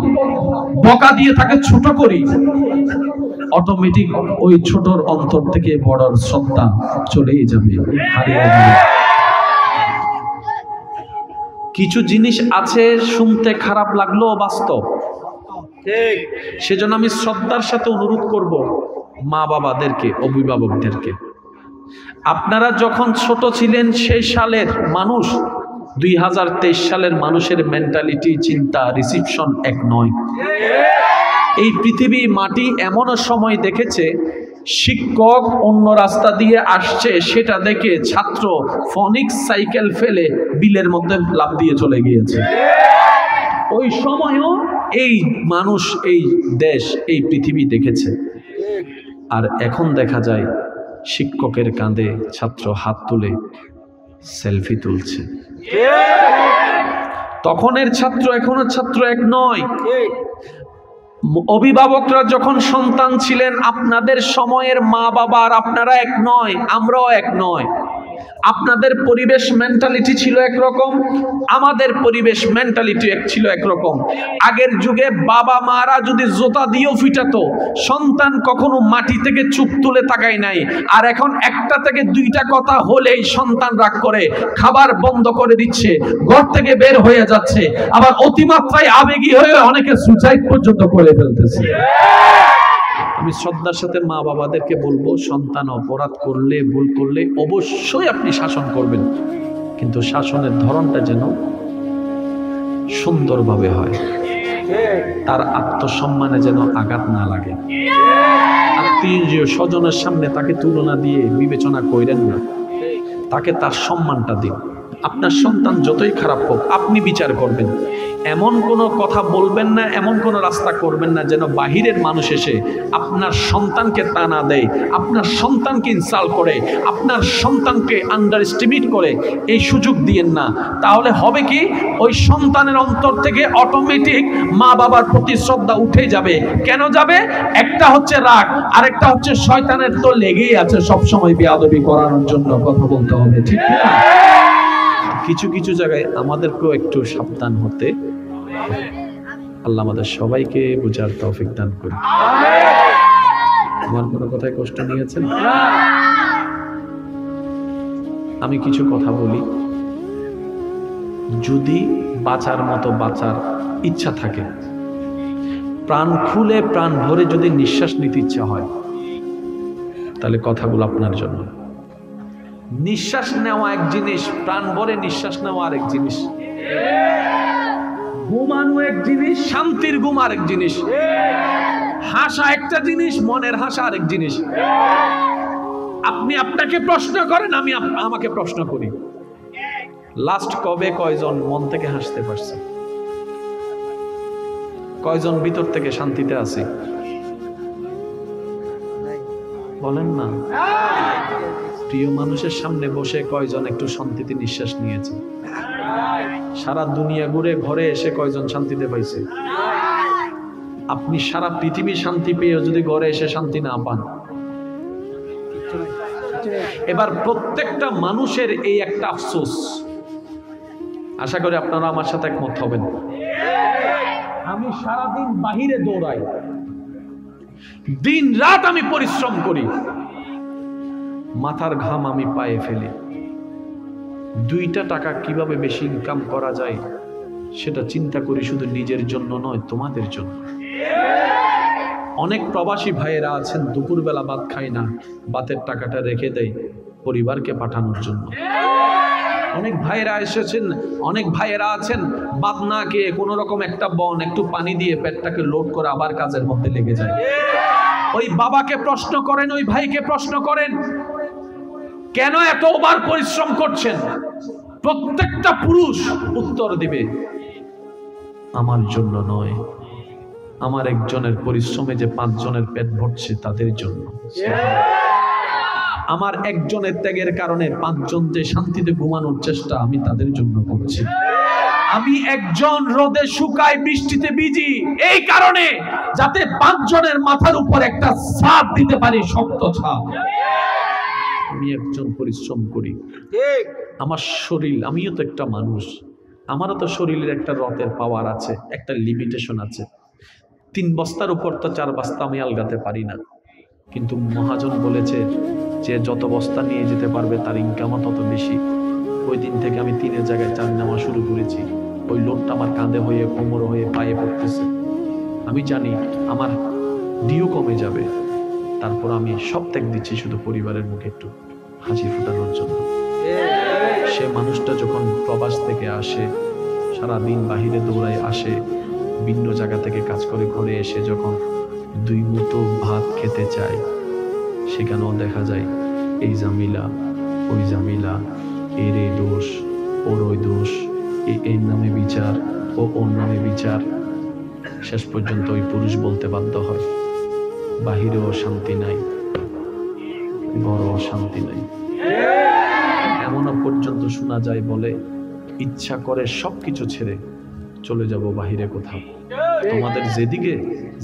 বকা দিয়ে তাকে ছোট করি, অটোমেটিক ওই ছোটর অন্তর থেকে বড়র শ্রদ্ধা চলেই যাবে, হারিয়ে যাবে। কিছু জিনিস আছে শুনতে খারাপ লাগলেও বাস্তব। সেজন্য আমি শ্রদ্ধার সাথে অনুরোধ করব মা বাবাদেরকে, অভিভাবকদেরকে, আপনারা যখন ছোট ছিলেন সেই সালের মানুষ 2023 সালের মানুষের মেন্টালিটি, চিন্তা, রিসিপশন এক নয়। এই পৃথিবী মাটি এমনও সময় দেখেছে, শিক্ষক অন্য রাস্তা দিয়ে আসছে, সেটা দেখে ছাত্র ফনিক্স সাইকেল ফেলে বিলের মধ্যে লাফ দিয়ে চলে গিয়েছে। ওই সময়ও এই মানুষ, এই দেশ, এই পৃথিবী দেখেছে। আর এখন দেখা যায় শিক্ষকের কাঁধে ছাত্র হাত তুলে সেলফি তুলছে। তখনের ছাত্র এখনের ছাত্র এক নয়। অভিভাবকরা যখন সন্তান ছিলেন, আপনাদের সময়ের মা বাবা আর আপনারা এক নয়, আমরাও এক নয়। আপনাদের পরিবেশ মেন্টালিটি ছিল একরকম, আমাদের পরিবেশ মেন্টালিটি ছিল একরকম। আগের যুগে বাবা মারা যদি জোতা দিয়েও ফিটাতো, সন্তান কখনো মাটি থেকে চুপ তুলে তাকায় নাই। আর এখন একটা থেকে দুইটা কথা হলেই সন্তান রাগ করে, খাবার বন্ধ করে দিচ্ছে, ঘর থেকে বের হয়ে যাচ্ছে, আবার অতিমাত্রায় আবেগী হয়ে অনেকে সুসাইড পর্যন্ত করে ফেলতেছে। আমি শ্রদ্ধার সাথে মা বাবাদেরকে বলবো, সন্তান অপরাধ করলে, ভুল করলে অবশ্যই আপনি শাসন করবেন, কিন্তু শাসনের ধরনটা যেন সুন্দরভাবে হয়, তার আত্মসম্মানে যেন আঘাত না লাগে। আত্মীয় স্বজনের সামনে তাকে তুলনা দিয়ে বিবেচনা করেন না, তাকে তার সম্মানটা দিন। আপনার সন্তান যতই খারাপ হোক আপনি বিচার করবেন, এমন কোনো কথা বলবেন না, এমন কোনো রাস্তা করবেন না যেন বাহিরের মানুষ এসে আপনার সন্তানকে টানা দেয়, আপনার সন্তানকে ইনসাল্ট করে, আপনার সন্তানকে আন্ডার এস্টিমেট করে। এই সুযোগ দিয়েন না। তাহলে হবে কি, ওই সন্তানের অন্তর থেকে অটোমেটিক মা বাবার প্রতি শ্রদ্ধা উঠে যাবে। কেন যাবে? একটা হচ্ছে রাগ, আরেকটা হচ্ছে শয়তানের তো লেগেই আছে সবসময় বেয়াদবি করানোর জন্য। কথা বলতে হবে, ঠিক না? কিছু কিছু জায়গায় আমাদেরকেও একটু সাবধান হতে। আল্লাহ আমাদের সবাইকে বুঝার তৌফিক দান করুন। আমার কোনো কথায় কষ্ট নিয়েছেন? আমি কিছু কথা বলি, যদি বাঁচার মতো বাঁচার ইচ্ছা থাকে, প্রাণ খুলে প্রাণ ভরে যদি নিঃশ্বাস নিতে ইচ্ছা হয়, তাহলে কথাগুলো আপনার জন্য। নিঃশ্বাস নেওয়া এক জিনিস, প্রাণ ভরে নিঃশ্বাস নেওয়া আরেক জিনিস, ঘুমানো এক জিনিস, শান্তির ঘুম আরেক জিনিস, হাসা একটা জিনিস, মনের হাসা আরেক জিনিস। আপনি আপনাকে প্রশ্ন করেন, আমি আমাকে প্রশ্ন করি, লাস্ট কবে কয়জন মন থেকে হাসতে পারছে? কয়জন ভিতর থেকে শান্তিতে আছে? বলেন না। প্রিয় মানুষের সামনে বসে কয়জন একটু শান্তিতে নিঃশ্বাস নিয়েছে? সারা দুনিয়া ঘুরে ঘরে এসে কয়জন শান্তিতে পাইছে? আপনি সারা পৃথিবী শান্তি পেয়ে যদি ঘরে এসে শান্তি না পান, এবার প্রত্যেকটা মানুষের এই একটা আফসোস, আশা করি আপনারা আমার সাথে একমত হবেন। আমি সারাদিন বাহিরে দৌড়াই, দিন রাত আমি পরিশ্রম করি, মাথার ঘাম আমি পায়ে ফেলি, 2টা টাকা কিভাবে বেশি ইনকাম করা যায় সেটা চিন্তা করি, শুধু নিজের জন্য নয়, তোমাদের জন্য। অনেক প্রবাসী ভাইয়েরা আছেন দুপুরবেলা ভাত খায় না, ভাতের টাকাটা রেখে দেয় পরিবারকে পাঠানোর জন্য। অনেক ভাইয়েরা এসেছেন, অনেক ভাইয়েরা আছেন ভাত না খেয়ে কোনো রকম একটা বন একটু পানি দিয়ে পেটটাকে লোড করে আবার কাজের মধ্যে লেগে যায়। ওই বাবাকে প্রশ্ন করেন, ওই ভাইকে প্রশ্ন করেন, কেন এত ওভার পরিশ্রম করছেন? প্রত্যেকটা পুরুষ উত্তর দিবে, আমার জন্য নয়, আমার একজনের পরিশ্রমে যে 5 জনের পেট ভরছে তাদের জন্য। আমার একজনের ত্যাগের কারণে 5 জন যে শান্তিতে ঘুমানোর চেষ্টা আমি তাদের জন্য করছি। আমি একজন রোদে শুকাই, বৃষ্টিতে ভিজি, এই কারণে যাতে 5 জনের মাথার উপর একটা ছাদ দিতে পারি, শক্ত ছাদ। আমি একজন পরিশ্রম করি, আমার শরীর, আমিও তো একটা মানুষ, আমারও তো শরীরের একটা রথের পাওয়ার আছে, একটা লিমিটেশন আছে। 3 বস্তার উপর তো 4 বস্তা আমি আলগাতে পারি না, কিন্তু মহাজন বলেছে যে যত বস্তা নিয়ে যেতে পারবে তার ইনকামও তত বেশি। ওই দিন থেকে আমি 3 জায়গায় 4 নেওয়া শুরু করেছি। ওই লোডটা আমার কাঁধে হয়ে, কোমর হয়ে, পায়ে পড়তেছে। আমি জানি আমার ডিও কমে যাবে, তারপর আমি সব ত্যাগ দিচ্ছি শুধু পরিবারের মুখে একটু হাসি ফোটানোর জন্য। সে মানুষটা যখন প্রবাস থেকে আসে, সারাদিন বাহিরে দৌড়ায় আসে, ভিন্ন জায়গা থেকে কাজ করে ঘরে এসে যখন 2 মুঠো ভাত খেতে চায়, সেখানেও দেখা যায় এই জামিলা, ওই জামিলা, এর এই দোষ, ওর ওই দোষ, এর নামে বিচার, ও ওর নামে বিচার। শেষ পর্যন্ত ওই পুরুষ বলতে বাধ্য হয়, বাহিরেও শান্তি নাই, ঘরেও শান্তি নাই। এমনও পর্যন্ত শোনা যায়, বলে ইচ্ছা করে সবকিছু ছেড়ে চলে যাব বাহিরে কোথাও, তোমাদের যেদিকে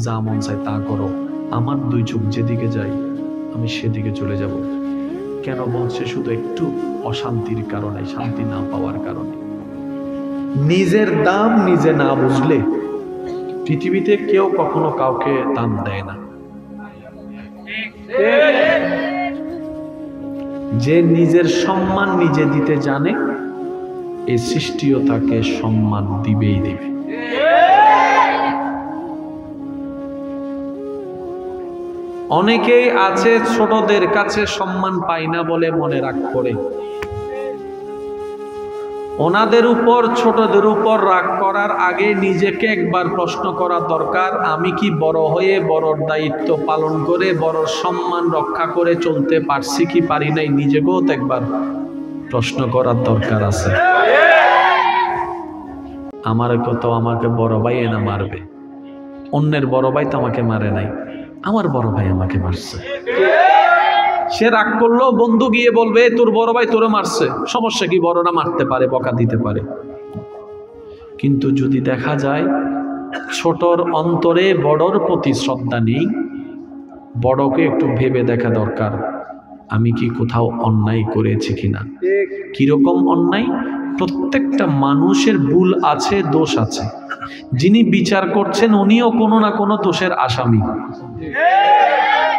যা মন চায় তা করো, আমার 2 চোখ যেদিকে যায় আমি সেদিকে চলে যাব। কেন বলছে? শুধু একটু অশান্তির কারণে, শান্তি না পাওয়ার কারণে। নিজের দাম নিজে না বুঝলে পৃথিবীতে কেউ কখনো কাউকে দাম দেয় না। যে নিজের সম্মান নিজে দিতে জানে, এই সৃষ্টিও তাকে সম্মান দিবেই দিবে। অনেকেই আছে ছোটদের কাছে সম্মান পায় না বলে মনে রাগ করে। ওনাদের উপর, ছোটদের উপর রাগ করার আগে নিজেকে একবার প্রশ্ন করা দরকার, আমি কি বড় হয়ে বড়র দায়িত্ব পালন করে বড়র সম্মান রক্ষা করে চলতে পারছি কি পারি নাই? নিজেকেও তো একবার প্রশ্ন করার দরকার আছে। আমার কত, আমাকে বড় ভাই এনা মারবে, অন্যের বড় ভাই তো আমাকে মারে নাই, আমার বড় ভাই আমাকে মারছে। সে রাগ করলো, বন্ধু গিয়ে বলবে তোর বড় ভাই তোরে মারছে, সমস্যা কি? বড়রা মারতে পারে, বকা দিতে পারে। কিন্তু যদি দেখা যায় ছোটর অন্তরে বড়র প্রতি শ্রদ্ধা নেই, বড়কে একটু ভেবে দেখা দরকার, আমি কি কোথাও অন্যায় করেছি কিনা। কিরকম অন্যায়? প্রত্যেকটা মানুষের ভুল আছে, দোষ আছে। যিনি বিচার করছেন উনিও কোনো না কোনো দোষের আসামি।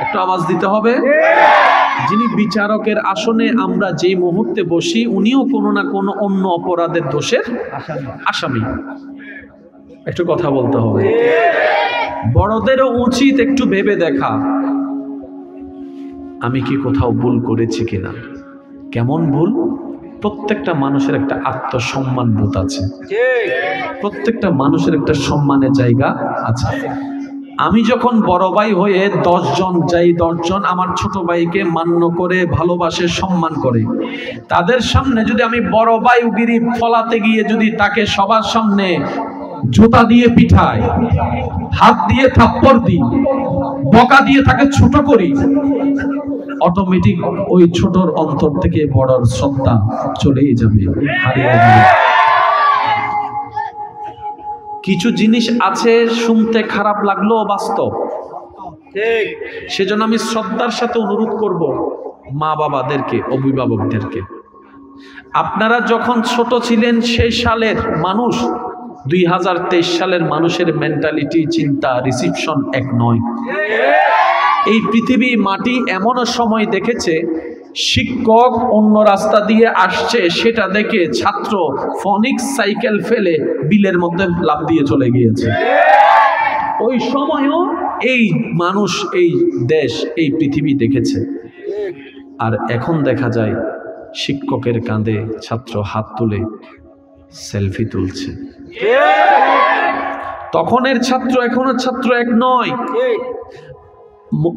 একটু আওয়াজ দিতে হবে। যিনি বিচারকের আসনে আমরা যেই মুহূর্তে বসি, উনিও কোনো না কোনো অন্য অপরাধের দোষের আসামি। একটু কথা বলতে হবে। বড়দেরও উচিত একটু ভেবে দেখা, আমি কি কোথাও ভুল করেছি কিনা। কেমন ভুল? প্রত্যেকটা মানুষের একটা আত্মসম্মান বোধ আছে,
ঠিক
প্রত্যেকটা মানুষের একটা সম্মানের জায়গা আছে। আমি যখন বড় ভাই হয়ে 10 জন যাই, 10 জন আমার ছোট ভাইকে মান্য করে ভালোবাসে সম্মান করে, তাদের সামনে যদি আমি বড় ভাই গিরি ফলাতে গিয়ে যদি তাকে সবার সামনে জুতা দিয়ে পিঠাই, হাত দিয়ে থাপ্পড় দিই, বকা দিয়ে তাকে ছোট করি, অটোমেটিক ওই ছোটর অন্তর থেকে বড়র শ্রদ্ধা চলেই যাবে, হারিয়ে যাবে। কিছু জিনিস আছে শুনতে খারাপ লাগলেও বাস্তব,
ঠিক
সেজন্য আমি শ্রদ্ধার সাথে অনুরোধ করব মা বাবাদেরকে, অভিভাবকদেরকে, আপনারা যখন ছোট ছিলেন সেই সালের মানুষ 2023 সালের মানুষের মেন্টালিটি, চিন্তা, রিসিপশন এক নয়। এই পৃথিবী মাটি এমনও সময় দেখেছে শিক্ষক অন্য রাস্তা দিয়ে আসছে, সেটা দেখে ছাত্র ফনিক্স সাইকেল ফেলে বিলের মধ্যে লাফ দিয়ে চলে গিয়েছে। ওই সময়ও এই মানুষ, এই দেশ, এই পৃথিবী দেখেছে। আর এখন দেখা যায় শিক্ষকের কাঁধে ছাত্র হাত তুলে সেলফি তুলছে। তখনের ছাত্র এখনের ছাত্র এক নয়।
ঠিক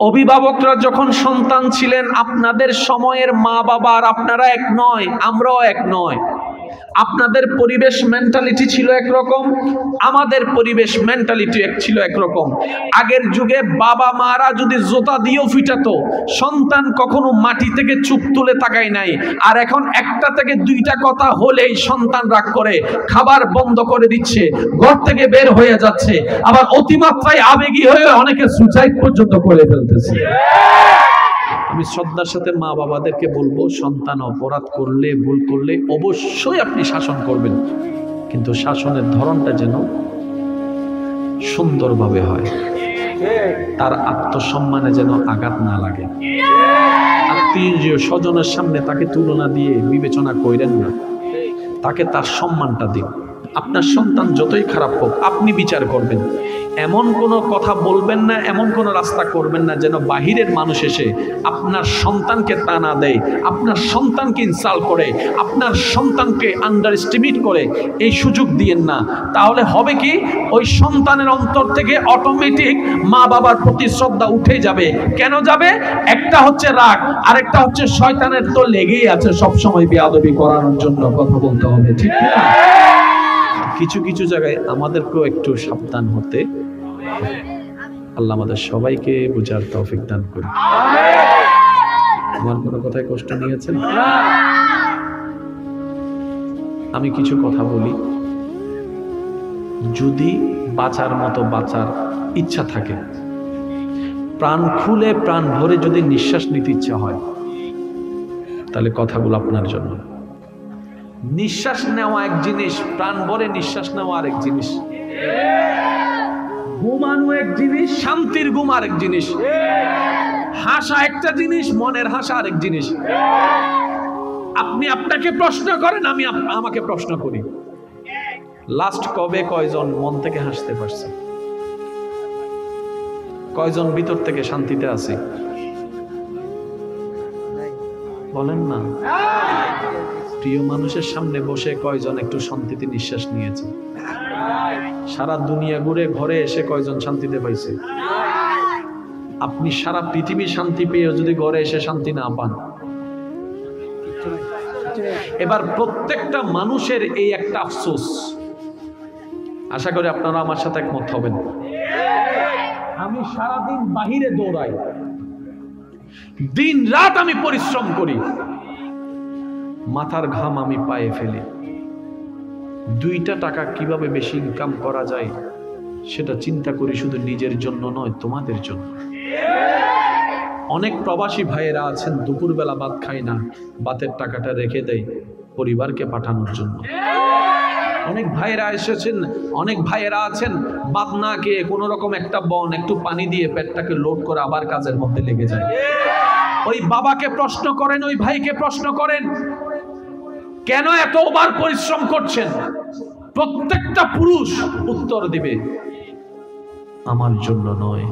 অভিভাবকরা যখন সন্তান ছিলেন আপনাদের সময়ের মা বাবা আর আপনারা এক নয়, আমরাও এক নয়। আপনাদের পরিবেশ মেন্টালিটি ছিল একরকম, আমাদের পরিবেশ মেন্টালিটি ছিল একরকম। আগের যুগে বাবা মারা যদি জোতা দিয়েও ফিটাতো, সন্তান কখনো মাটি থেকে চুপ তুলে তাকায় নাই। আর এখন একটা থেকে দুইটা কথা হলেই সন্তান রাগ করে খাবার বন্ধ করে দিচ্ছে, ঘর থেকে বের হয়ে যাচ্ছে, আবার অতিমাত্রায় আবেগী হয়ে অনেকে সুসাইড পর্যন্ত করে ফেলতেছে। আমি শ্রদ্ধার সাথে মা বাবাদেরকে বলবো, সন্তান অপরাধ করলে, ভুল করলে অবশ্যই আপনি শাসন করবেন, কিন্তু শাসনের ধরনটা যেন সুন্দরভাবে হয়, তার আত্মসম্মানে যেন আঘাত না লাগে। আত্মীয় স্বজনের সামনে তাকে তুলনা দিয়ে বিবেচনা করেন না, তাকে তার সম্মানটা দিন। আপনার সন্তান যতই খারাপ হোক আপনি বিচার করবেন, এমন কোনো কথা বলবেন না, এমন কোনো রাস্তা করবেন না যেন বাহিরের মানুষ এসে আপনার সন্তানকে তানা দেয়, আপনার সন্তানকে ইনসাল্ট করে, আপনার সন্তানকে আন্ডার এস্টিমেট করে। এই সুযোগ দিয়েন না। তাহলে হবে কি, ওই সন্তানের অন্তর থেকে অটোমেটিক মা বাবার প্রতি শ্রদ্ধা উঠে যাবে। কেন যাবে? একটা হচ্ছে রাগ, আরেকটা হচ্ছে শয়তানের তো লেগেই আছে সবসময় বেয়াদবি করানোর জন্য কথা বলতে হবে, ঠিক না? কিছু কিছু জায়গায় আমাদেরকেও একটু সাবধান হতে। আল্লাহ আমাদের সবাইকে বুঝার তৌফিক দান করুন। আমার কোনো কথায় কষ্ট নিয়েছেন? আমি কিছু কথা বলি, যদি বাঁচার মতো বাঁচার ইচ্ছা থাকে, প্রাণ খুলে প্রাণ ভরে যদি নিঃশ্বাস নিতে ইচ্ছা হয়, তাহলে কথাগুলো আপনার জন্য। নিঃশ্বাস নেওয়া এক জিনিস, প্রাণ ভরে নিঃশ্বাস নেওয়া আরেক জিনিস। ঘুমানো এক জিনিস, শান্তির ঘুম আরেক জিনিস। হাসা একটা জিনিস, মনের হাসা আরেক জিনিস। আপনি আপনাকে প্রশ্ন করেন, আমি আমাকে প্রশ্ন করি, লাস্ট কবে কয়জন মন থেকে হাসতে পারছে? কয়জন ভিতর থেকে শান্তিতে আছে? বলেন না। প্রিয় মানুষের সামনে বসে কয়জন একটু শান্তিতে নিঃশ্বাস নিয়েছে? সারা দুনিয়া ঘুরে ঘরে এসে কয়জন শান্তিতে পাইছে? আপনি সারা পৃথিবী শান্তি পেয়ে যদি ঘরে এসে শান্তি না পান, এবার প্রত্যেকটা মানুষের এই একটা আফসোস, আশা করি আপনারা আমার সাথে একমত হবেন। আমি সারাদিন বাহিরে দৌড়াই, দিন রাত আমি পরিশ্রম করি, মাথার ঘাম আমি পায়ে ফেলি, 2টা টাকা কিভাবে বেশি ইনকাম করা যায় সেটা চিন্তা করি, শুধু নিজের জন্য নয়, তোমাদের জন্য। অনেক প্রবাসী ভাইয়েরা আছেন দুপুরবেলা ভাত খায় না, ভাতের টাকাটা রেখে দেয় পরিবারকে পাঠানোর জন্য। অনেক ভাইয়েরা এসেছেন, অনেক ভাইয়েরা আছেন ভাত না খেয়ে কোনো রকম একটা বন একটু পানি দিয়ে পেটটাকে লোড করে আবার কাজের মধ্যে লেগে যায়। ওই বাবাকে প্রশ্ন করেন, ওই ভাইকে প্রশ্ন করেন, কেন এত ওভার পরিশ্রম করছেন? প্রত্যেকটা পুরুষ উত্তর দিবে, আমার জন্য নয়,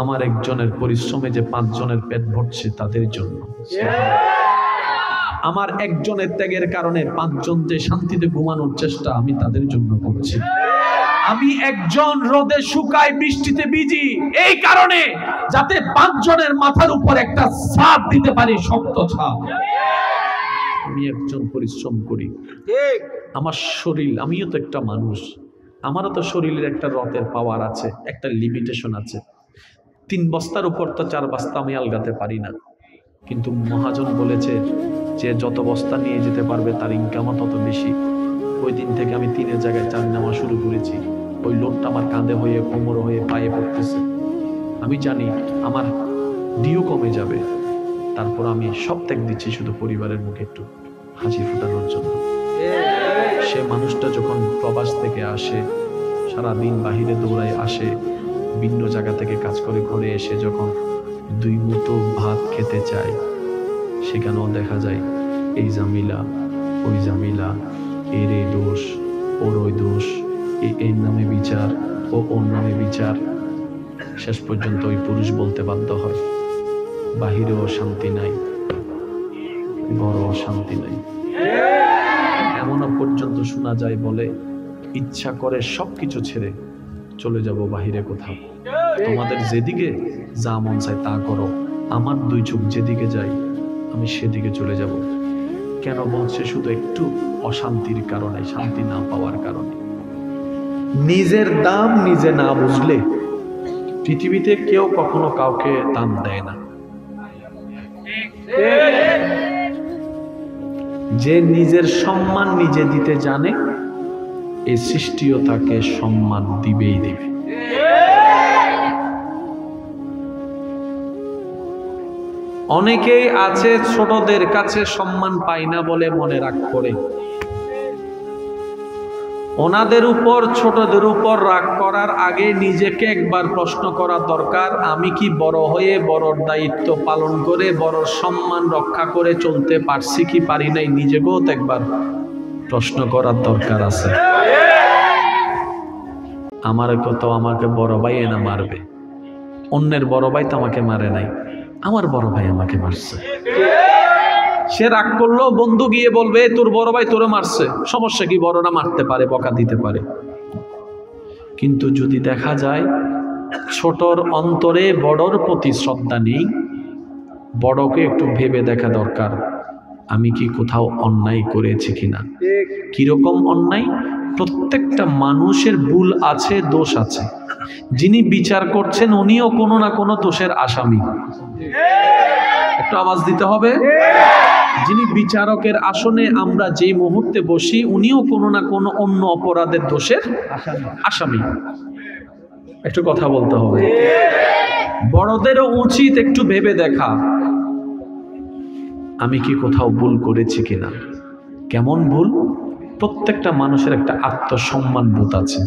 আমার একজনের পরিশ্রমে যে 5 জনের পেট ভরছে তাদের জন্য। আমার একজনের ত্যাগের কারণে 5 জন যে শান্তিতে ঘুমানোর চেষ্টা আমি তাদের জন্য করছি। আমি একজন রোদে শুকাই বৃষ্টিতে ভিজি এই কারণে যাতে 5 জনের মাথার উপর একটা ছাদ দিতে পারি, শক্ত ছাদ। আমি একজন পরিশ্রম করি,
ঠিক
আমার শরীর, আমিও তো একটা মানুষ, আমারও তো শরীরের একটা রথের পাওয়ার আছে, একটা লিমিটেশন আছে। 3 বস্তার উপর তো 4 বস্তা আমি আলগাতে পারি না, কিন্তু মহাজন বলেছে যে যত বস্তা নিয়ে যেতে পারবে তার ইনকামও তত বেশি। ওই দিন থেকে আমি 3-এর জায়গায় 4 নেওয়া শুরু করেছি। ওই লোডটা আমার কাঁধে হয়ে, কোমর হয়ে, পায়ে পড়তেছে। আমি জানি আমার ডিও কমে যাবে, তারপর আমি সব ত্যাগ দিচ্ছি শুধু পরিবারের মুখে একটু হাসি ফোটানোর জন্য। সে মানুষটা যখন প্রবাস থেকে আসে, সারাদিন বাহিরে দৌড়ায় আসে, ভিন্ন জায়গা থেকে কাজ করে ঘরে এসে যখন 2 মুঠো ভাত খেতে চায়, সেখানেও দেখা যায় এই জামিলা, ওই জামিলা, এর এই দোষ, ওর ওই দোষ, এর নামে বিচার, ও ওর নামে বিচার। শেষ পর্যন্ত ওই পুরুষ বলতে বাধ্য হয় বাহিরেও শান্তি নাই, ঘরেও শান্তি নাই। এমনও পর্যন্ত শোনা যায় বলে ইচ্ছা করে সবকিছু ছেড়ে চলে যাব বাহিরে কোথাও, তোমাদের যেদিকে যা মন চায় তা করো, আমার 2 চোখ যেদিকে যায় আমি সেদিকে চলে যাব। কেন বলছে? শুধু একটু অশান্তির কারণে, শান্তি না পাওয়ার কারণে। নিজের দাম নিজে না বুঝলে পৃথিবীতে কেউ কখনো কাউকে দাম দেয় না। যে নিজের সম্মান নিজে দিতে জানে, এই সৃষ্টিও তাকে সম্মান দিবেই দিবে। অনেকেই আছে ছোটদের কাছে সম্মান পায় না বলে মনে রাগ করে। ওনাদের উপর, ছোটদের উপর রাগ করার আগে নিজেকে একবার প্রশ্ন করা দরকার, আমি কি বড় হয়ে বড়র দায়িত্ব পালন করে বড়র সম্মান রক্ষা করে চলতে পারছি কি পারি নাই, নিজেকেও তো একবার প্রশ্ন করার দরকার আছে। আমার কত আমাকে বড় ভাই এনা মারবে, অন্যের বড় ভাই তো আমাকে মারে নাই, আমার বড় ভাই আমাকে মারছে। সে রাগ করলো, বন্ধু গিয়ে বলবে তোর বড় ভাই তোরে মারছে, সমস্যা কি, বড়রা মারতে পারে, বকা দিতে পারে। কিন্তু যদি দেখা যায় ছোটর অন্তরে বড়র প্রতি শ্রদ্ধা নেই, বড়কে একটু ভেবে দেখা দরকার আমি কি কোথাও অন্যায় করেছি কিনা। কিরকম অন্যায়? প্রত্যেকটা মানুষের ভুল আছে, দোষ আছে। যিনি বিচার করছেন উনিও কোনো না কোনো দোষের আসামি। একটু আওয়াজ দিতে হবে। যিনি বিচারকের আসনে আমরা যেই মুহূর্তে বসি উনিও কোনো না কোনো অন্য অপরাধের দোষের আসামি। একটু কথা বলতে হবে। বড়দেরও উচিত একটু ভেবে দেখা আমি কি কোথাও ভুল করেছি কিনা। কেমন ভুল? প্রত্যেকটা মানুষের একটা আত্মসম্মান বোধ আছে,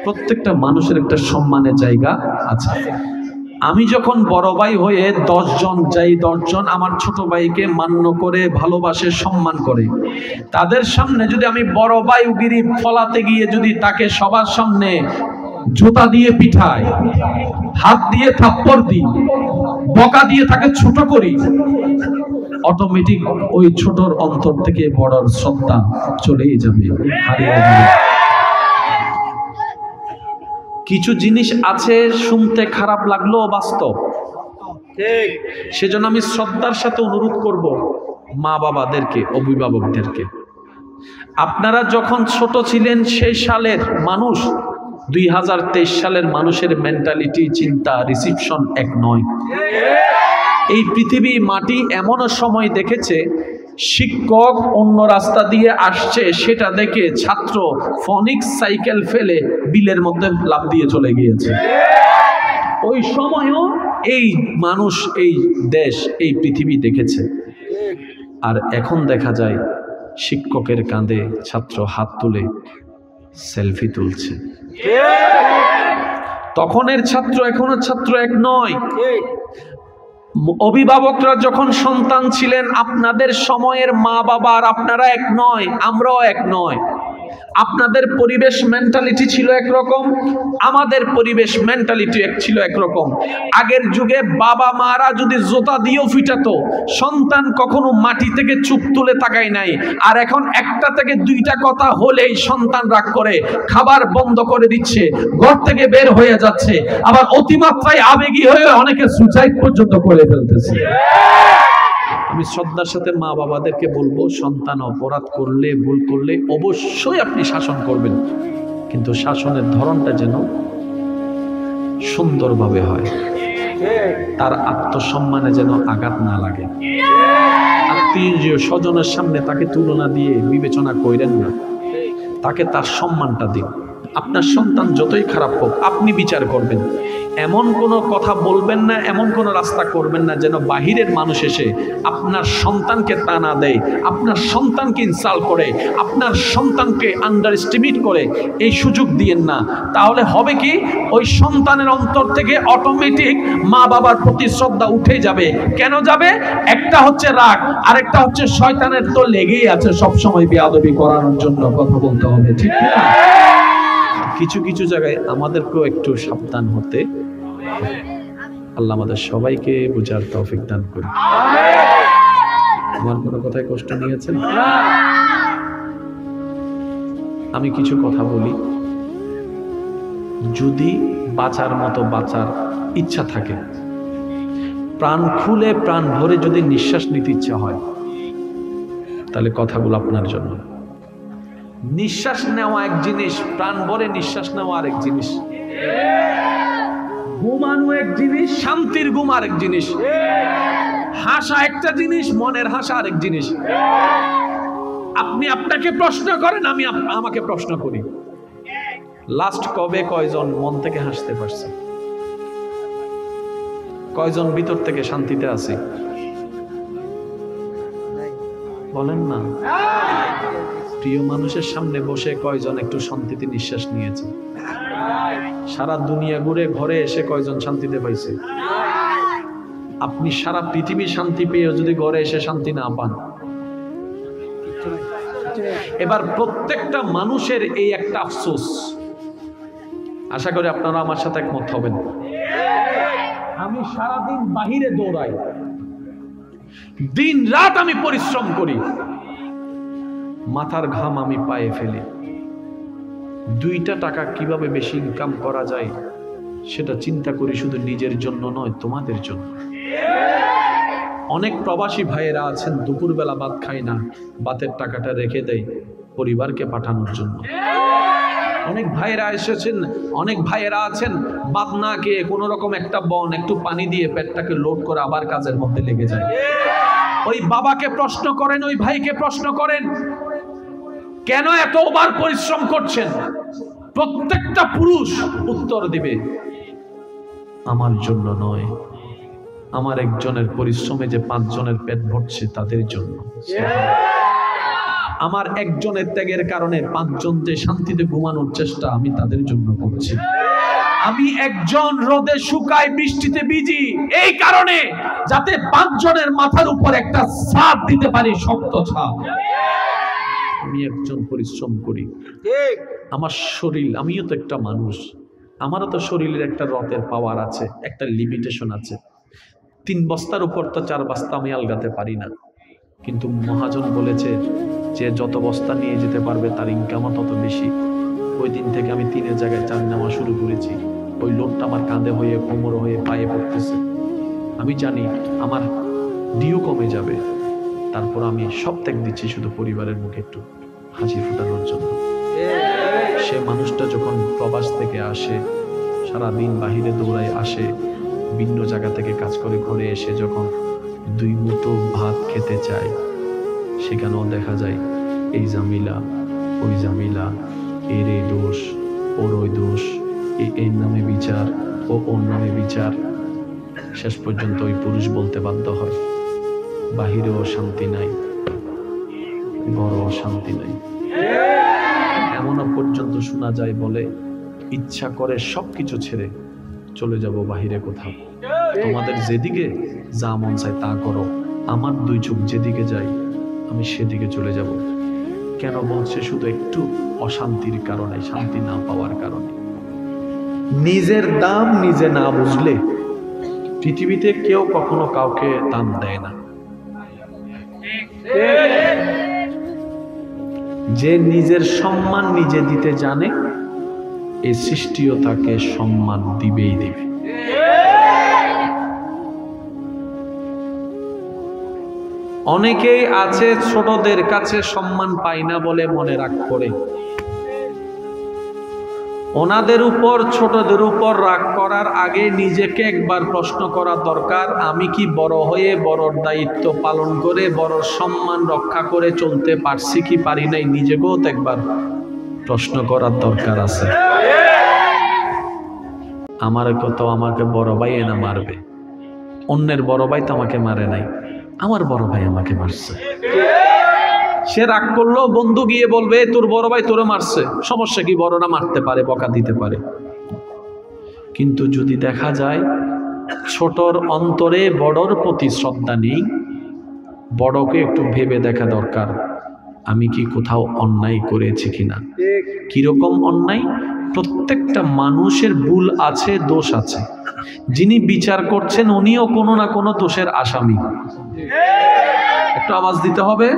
প্রত্যেকটা মানুষের একটা সম্মানের জায়গা আছে। আমি যখন বড় ভাই হয়ে 10 জন যাই, 10 জন আমার ছোট ভাইকে মান্য করে, ভালোবাসে, সম্মান করে, তাদের সামনে যদি আমি বড় ভাই উগিরি ফলাতে গিয়ে যদি তাকে সবার সামনে জুতা দিয়ে পিঠাই, হাত দিয়ে থাপ্পড় দিই, বকা দিয়ে তাকে ছোট করি, অটোমেটিক ওই ছোটর অন্তর থেকে বড়র শ্রদ্ধা চলেই যাবে, হারিয়ে যাবে। কিছু জিনিস আছে শুনতে খারাপ লাগলো বাস্তব,
ঠিক।
সেজন্য আমি শ্রদ্ধার সাথে অনুরোধ করব মা বাবাদেরকে, অভিভাবকদেরকে, আপনারা যখন ছোট ছিলেন সেই সালের মানুষ 2023 সালের মানুষের মেন্টালিটি, চিন্তা, রিসিপশন এক নয়। এই পৃথিবী মাটি এমনও সময় দেখেছে শিক্ষক অন্য রাস্তা দিয়ে আসছে, সেটা দেখে ছাত্র ফনিক্স সাইকেল ফেলে বিলের মধ্যে লাফ দিয়ে চলে গিয়েছে। ওই সময়ও এই মানুষ, এই দেশ, এই পৃথিবী দেখেছে। আর এখন দেখা যায় শিক্ষকের কাঁধে ছাত্র হাত তুলে সেলফি তুলছে। তখনের ছাত্র এখনের ছাত্র এক নয়। অভিভাবকরা যখন সন্তান ছিলেন আপনাদের সময়ের মা বাবা আর আপনারা এক নয়, আমরাও এক নয়। আপনাদের পরিবেশ মেন্টালিটি ছিল একরকম, আমাদের পরিবেশ মেন্টালিটি ছিল একরকম। আগের যুগে বাবা মারা যদি জোতা দিয়েও ফিটাতো, সন্তান কখনো মাটি থেকে চুপ তুলে তাকায় নাই। আর এখন একটা থেকে দুইটা কথা হলেই সন্তান রাগ করে খাবার বন্ধ করে দিচ্ছে, ঘর থেকে বের হয়ে যাচ্ছে, আবার অতিমাত্রায় আবেগী হয়ে অনেকে সুসাইড পর্যন্ত করে ফেলতেছে। আমি শ্রদ্ধার সাথে মা বাবাদেরকে বলবো, সন্তান অপরাধ করলে, ভুল করলে অবশ্যই আপনি শাসন করবেন, কিন্তু শাসনের ধরনটা যেন সুন্দরভাবে হয়, তার আত্মসম্মানে যেন আঘাত না লাগে। আত্মীয় স্বজনের সামনে তাকে তুলনা দিয়ে বিবেচনা করেন না, তাকে তার সম্মানটা দিন। আপনার সন্তান যতই খারাপ হোক আপনি বিচার করবেন, এমন কোনো কথা বলবেন না, এমন কোনো রাস্তা করবেন না যেন বাহিরের মানুষ এসে আপনার সন্তানকে তানা দেয়, আপনার সন্তানকে ইনসাল্ট করে, আপনার সন্তানকে আন্ডার এস্টিমেট করে। এই সুযোগ দিয়েন না। তাহলে হবে কি, ওই সন্তানের অন্তর থেকে অটোমেটিক মা বাবার প্রতি শ্রদ্ধা উঠে যাবে। কেন যাবে? একটা হচ্ছে রাগ, আরেকটা হচ্ছে শয়তানের তো লেগেই আছে সবসময় বেয়াদবি করানোর জন্য কথা বলতে হবে, ঠিক না? কিছু কিছু জায়গায় আমাদেরকেও একটু সাবধান হতে। আল্লাহ আমাদের সবাইকে বুঝার তৌফিক দান করুন। আমার কোনো কথায় কষ্ট নিয়েছেন? আমি কিছু কথা বলি, যদি বাঁচার মতো বাঁচার ইচ্ছা থাকে, প্রাণ খুলে প্রাণ ভরে যদি নিঃশ্বাস নিতে ইচ্ছা হয়, তাহলে কথাগুলো আপনার জন্য। নিঃশ্বাস নেওয়া এক জিনিস, প্রাণ ভরে নিঃশ্বাস নেওয়া আরেক জিনিস। ঘুমানো এক জিনিস, শান্তির ঘুম আরেক জিনিস। হাসা একটা জিনিস, মনের হাসা আরেক জিনিস। আপনি আপনাকে প্রশ্ন করেন, আমি আমাকে প্রশ্ন করি, লাস্ট কবে কয়জন মন থেকে হাসতে পারছে? কয়জন ভিতর থেকে শান্তিতে আছে? বলেন না। প্রিয় মানুষের সামনে বসে কয়জন একটু শান্তিতে নিঃশ্বাস নিয়েছে? সারা দুনিয়া ঘুরে ঘরে এসে কয়জন শান্তিতে পাইছে? আপনি সারা পৃথিবী শান্তি পেয়ে যদি ঘরে এসে শান্তি না পান, এবার প্রত্যেকটা মানুষের এই একটা আফসোস, আশা করি আপনারা আমার সাথে একমত হবেন। আমি সারাদিন বাহিরে দৌড়াই, দিন রাত আমি পরিশ্রম করি, মাথার ঘাম আমি পায়ে ফেলি, 2টা টাকা কিভাবে বেশি ইনকাম করা যায় সেটা চিন্তা করি, শুধু নিজের জন্য নয়, তোমাদের জন্য। অনেক প্রবাসী ভাইয়েরা আছেন দুপুরবেলা ভাত খায় না, ভাতের টাকাটা রেখে দেয় পরিবারকে পাঠানোর জন্য। অনেক ভাইয়েরা এসেছেন, অনেক ভাইয়েরা আছেন ভাত না খেয়ে কোনো রকম একটা বন একটু পানি দিয়ে পেটটাকে লোড করে আবার কাজের মধ্যে লেগে যায়। ওই বাবাকে প্রশ্ন করেন, ওই ভাইকে প্রশ্ন করেন, কেন এতবার পরিশ্রম করছেন? প্রত্যেকটা পুরুষ উত্তর দিবে, আমার জন্য নয়, আমার একজনের পরিশ্রমে যে 5 জনের পেট ভরছে তাদের জন্য। আমার একজনের ত্যাগের কারণে 5 জন যে শান্তিতে ঘুমানোর চেষ্টা, আমি তাদের জন্য করছি। আমি একজন রোদে শুকাই, বৃষ্টিতে ভিজি, এই কারণে যাতে 5 জনের মাথার উপর একটা ছাদ দিতে পারি, শক্ত ছাদ। আমি একজন পরিশ্রম করি, আমার শরীর, আমিও তো একটা মানুষ, আমারও তো শরীরের একটা রথের পাওয়ার আছে, একটা লিমিটেশন আছে। 3 বস্তার উপর তো 4 বস্তা আমি আলগাতে পারি না, কিন্তু মহাজন বলেছে যে যত বস্তা নিয়ে যেতে পারবে তার ইনকামও তত বেশি। ওই দিন থেকে আমি 3-এর জায়গায় 4 নেওয়া শুরু করেছি। ওই লোডটা আমার কাঁধে হয়ে, কোমর হয়ে, পায়ে পড়তেছে। আমি জানি আমার ডিও কমে যাবে, তারপর আমি সব ত্যাগ দিচ্ছি শুধু পরিবারের মুখে একটু হাসি ফোটানোর জন্য। সে মানুষটা যখন প্রবাস থেকে আসে, সারাদিন বাহিরে দৌড়ায় আসে, ভিন্ন জায়গা থেকে কাজ করে ঘরে এসে যখন 2 মুঠো ভাত খেতে চায়, সেখানেও দেখা যায় এই জামিলা, ওই জামিলা, এর এই দোষ, ওর ওই দোষ, এর নামে বিচার, ও ওর নামে বিচার। শেষ পর্যন্ত ওই পুরুষ বলতে বাধ্য হয়, বাহিরেও শান্তি নাই, ঘরেও শান্তি নাই। এমনও পর্যন্ত শোনা যায়, বলে ইচ্ছা করে সবকিছু ছেড়ে চলে যাব বাহিরে কোথাও, তোমাদের যেদিকে যা মন চায় তা করো, আমার 2 চোখ যেদিকে যায় আমি সেদিকে চলে যাব। কেন বলছে? শুধু একটু অশান্তির কারণে, শান্তি না পাওয়ার কারণে। নিজের দাম নিজে না বুঝলে পৃথিবীতে কেউ কখনো কাউকে দাম দেয় না। যে নিজের সম্মান নিজে দিতে জানে, এই সৃষ্টিও তাকে সম্মান দিবেই দিবে। অনেকেই আছে ছোটদের কাছে সম্মান পায় না বলে মনে রাগ করে। ওনাদের উপর, ছোটদের উপর রাগ করার আগে নিজেকে একবার প্রশ্ন করা দরকার, আমি কি বড় হয়ে বড়র দায়িত্ব পালন করে বড়র সম্মান রক্ষা করে চলতে পারছি কি পারি নাই? নিজেকেও তো একবার প্রশ্ন করার দরকার আছে। আমার কত আমাকে বড় ভাই এনা মারবে, অন্যের বড় ভাই তো আমাকে মারে নাই, আমার বড় ভাই আমাকে মারছে। সে রাগ করলো, বন্ধু গিয়ে বলবে তোর বড় ভাই তোরে মারছে, সমস্যা কি? বড়রা মারতে পারে, বকা দিতে পারে। কিন্তু যদি দেখা যায় ছোটর অন্তরে বড়র প্রতি শ্রদ্ধা নেই, বড়কে একটু ভেবে দেখা দরকার, আমি কি কোথাও অন্যায় করেছি কিনা। কিরকম অন্যায়? প্রত্যেকটা মানুষের ভুল আছে, দোষ আছে। যিনি বিচার করছেন উনিও কোনো না কোনো দোষের আসামি। একটু আওয়াজ দিতে হবে।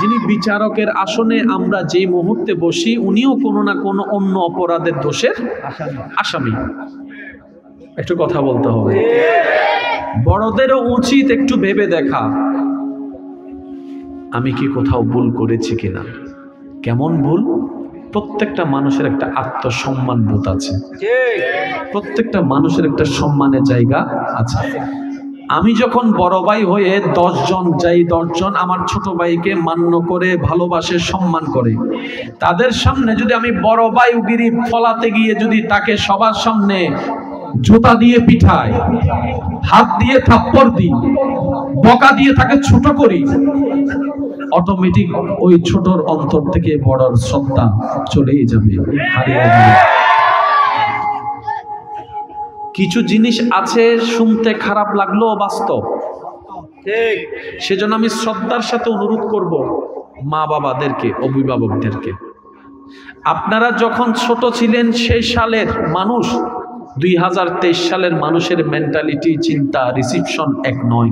যিনি বিচারকের আসনে আমরা যেই মুহূর্তে বসি, উনিও কোনো না কোনো অন্য অপরাধের দোষের আসামি। একটু কথা বলতে হবে। বড়দেরও উচিত একটু ভেবে দেখা, আমি কি কোথাও ভুল করেছি কিনা। কেমন ভুল? প্রত্যেকটা মানুষের একটা আত্মসম্মান বোধ আছে, প্রত্যেকটা মানুষের একটা সম্মানের জায়গা আছে। আমি যখন বড় ভাই হয়ে 10 জন যাই, 10 জন আমার ছোট ভাইকে মান্য করে, ভালোবাসে, সম্মান করে, তাদের সামনে যদি আমি বড় ভাই উগিরি ফলাতে গিয়ে যদি তাকে সবার সামনে জুতা দিয়ে পিঠাই, হাত দিয়ে থাপ্পড় দিই, বকা দিয়ে তাকে ছোট করি, অটোমেটিক ওই ছোটর অন্তর থেকে বড়র শ্রদ্ধা চলেই যাবে, হারিয়ে যাবে। কিছু জিনিস আছে শুনতে খারাপ লাগলেও বাস্তব।
ঠিক।
সেজন্য আমি শ্রদ্ধার সাথে অনুরোধ করব মা বাবাদেরকে, অভিভাবকদেরকে, আপনারা যখন ছোট ছিলেন সেই সালের মানুষ 2023 সালের মানুষের মেন্টালিটি, চিন্তা, রিসিপশন এক নয়।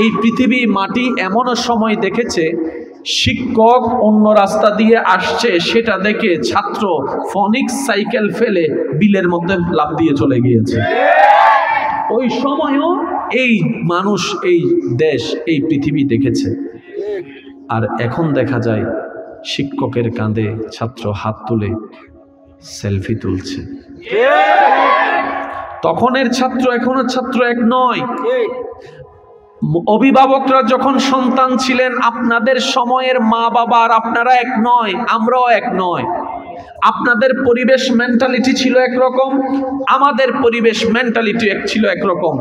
এই পৃথিবী মাটি এমনও সময় দেখেছে, শিক্ষক অন্য রাস্তা দিয়ে আসছে, সেটা দেখে ছাত্র ফনিক্স সাইকেল ফেলে বিলের মধ্যে লাফ দিয়ে চলে গিয়েছে। ওই সময়ও এই মানুষ, এই দেশ, এই পৃথিবী দেখেছে। আর এখন দেখা যায় শিক্ষকের কাঁধে ছাত্র হাত তুলে সেলফি তুলছে। তখনের ছাত্র এখনের ছাত্র এক নয়। অভিভাবকরা যখন সন্তান ছিলেন, আপনাদের সময়ের মা বাবা আর আপনারা এক নয়, আমরাও এক নয়। আপনাদের পরিবেশ মেন্টালিটি ছিল একরকম, আমাদের পরিবেশ মেন্টালিটি ছিল একরকম।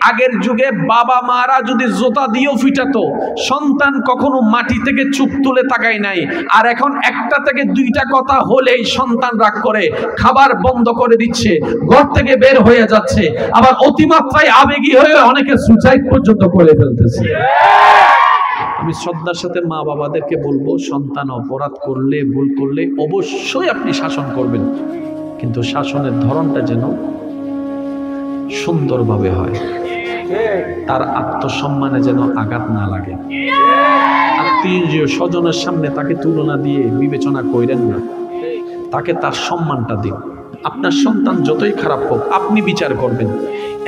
আগের যুগে বাবা মারা যদি জোতা দিয়েও ফিটাতো, সন্তান কখনো মাটি থেকে চুপ তুলে তাকায় নাই। আর এখন একটা থেকে দুইটা কথা হলেই সন্তান রাগ করে খাবার বন্ধ করে দিচ্ছে, ঘর থেকে বের হয়ে যাচ্ছে, আবার অতিমাত্রায় আবেগী হয়ে অনেকে সুসাইড পর্যন্ত করে ফেলতেছে। আমি শ্রদ্ধার সাথে মা বাবাদেরকে বলবো, সন্তান অপরাধ করলে, ভুল করলে অবশ্যই আপনি শাসন করবেন, কিন্তু শাসনের ধরনটা যেন সুন্দরভাবে হয়, তার আত্মসম্মানে যেন আঘাত না লাগে। আত্মীয় স্বজনের সামনে তাকে তুলনা দিয়ে বিবেচনা করেন না, তাকে তার সম্মানটা দিন। আপনার সন্তান যতই খারাপ হোক আপনি বিচার করবেন,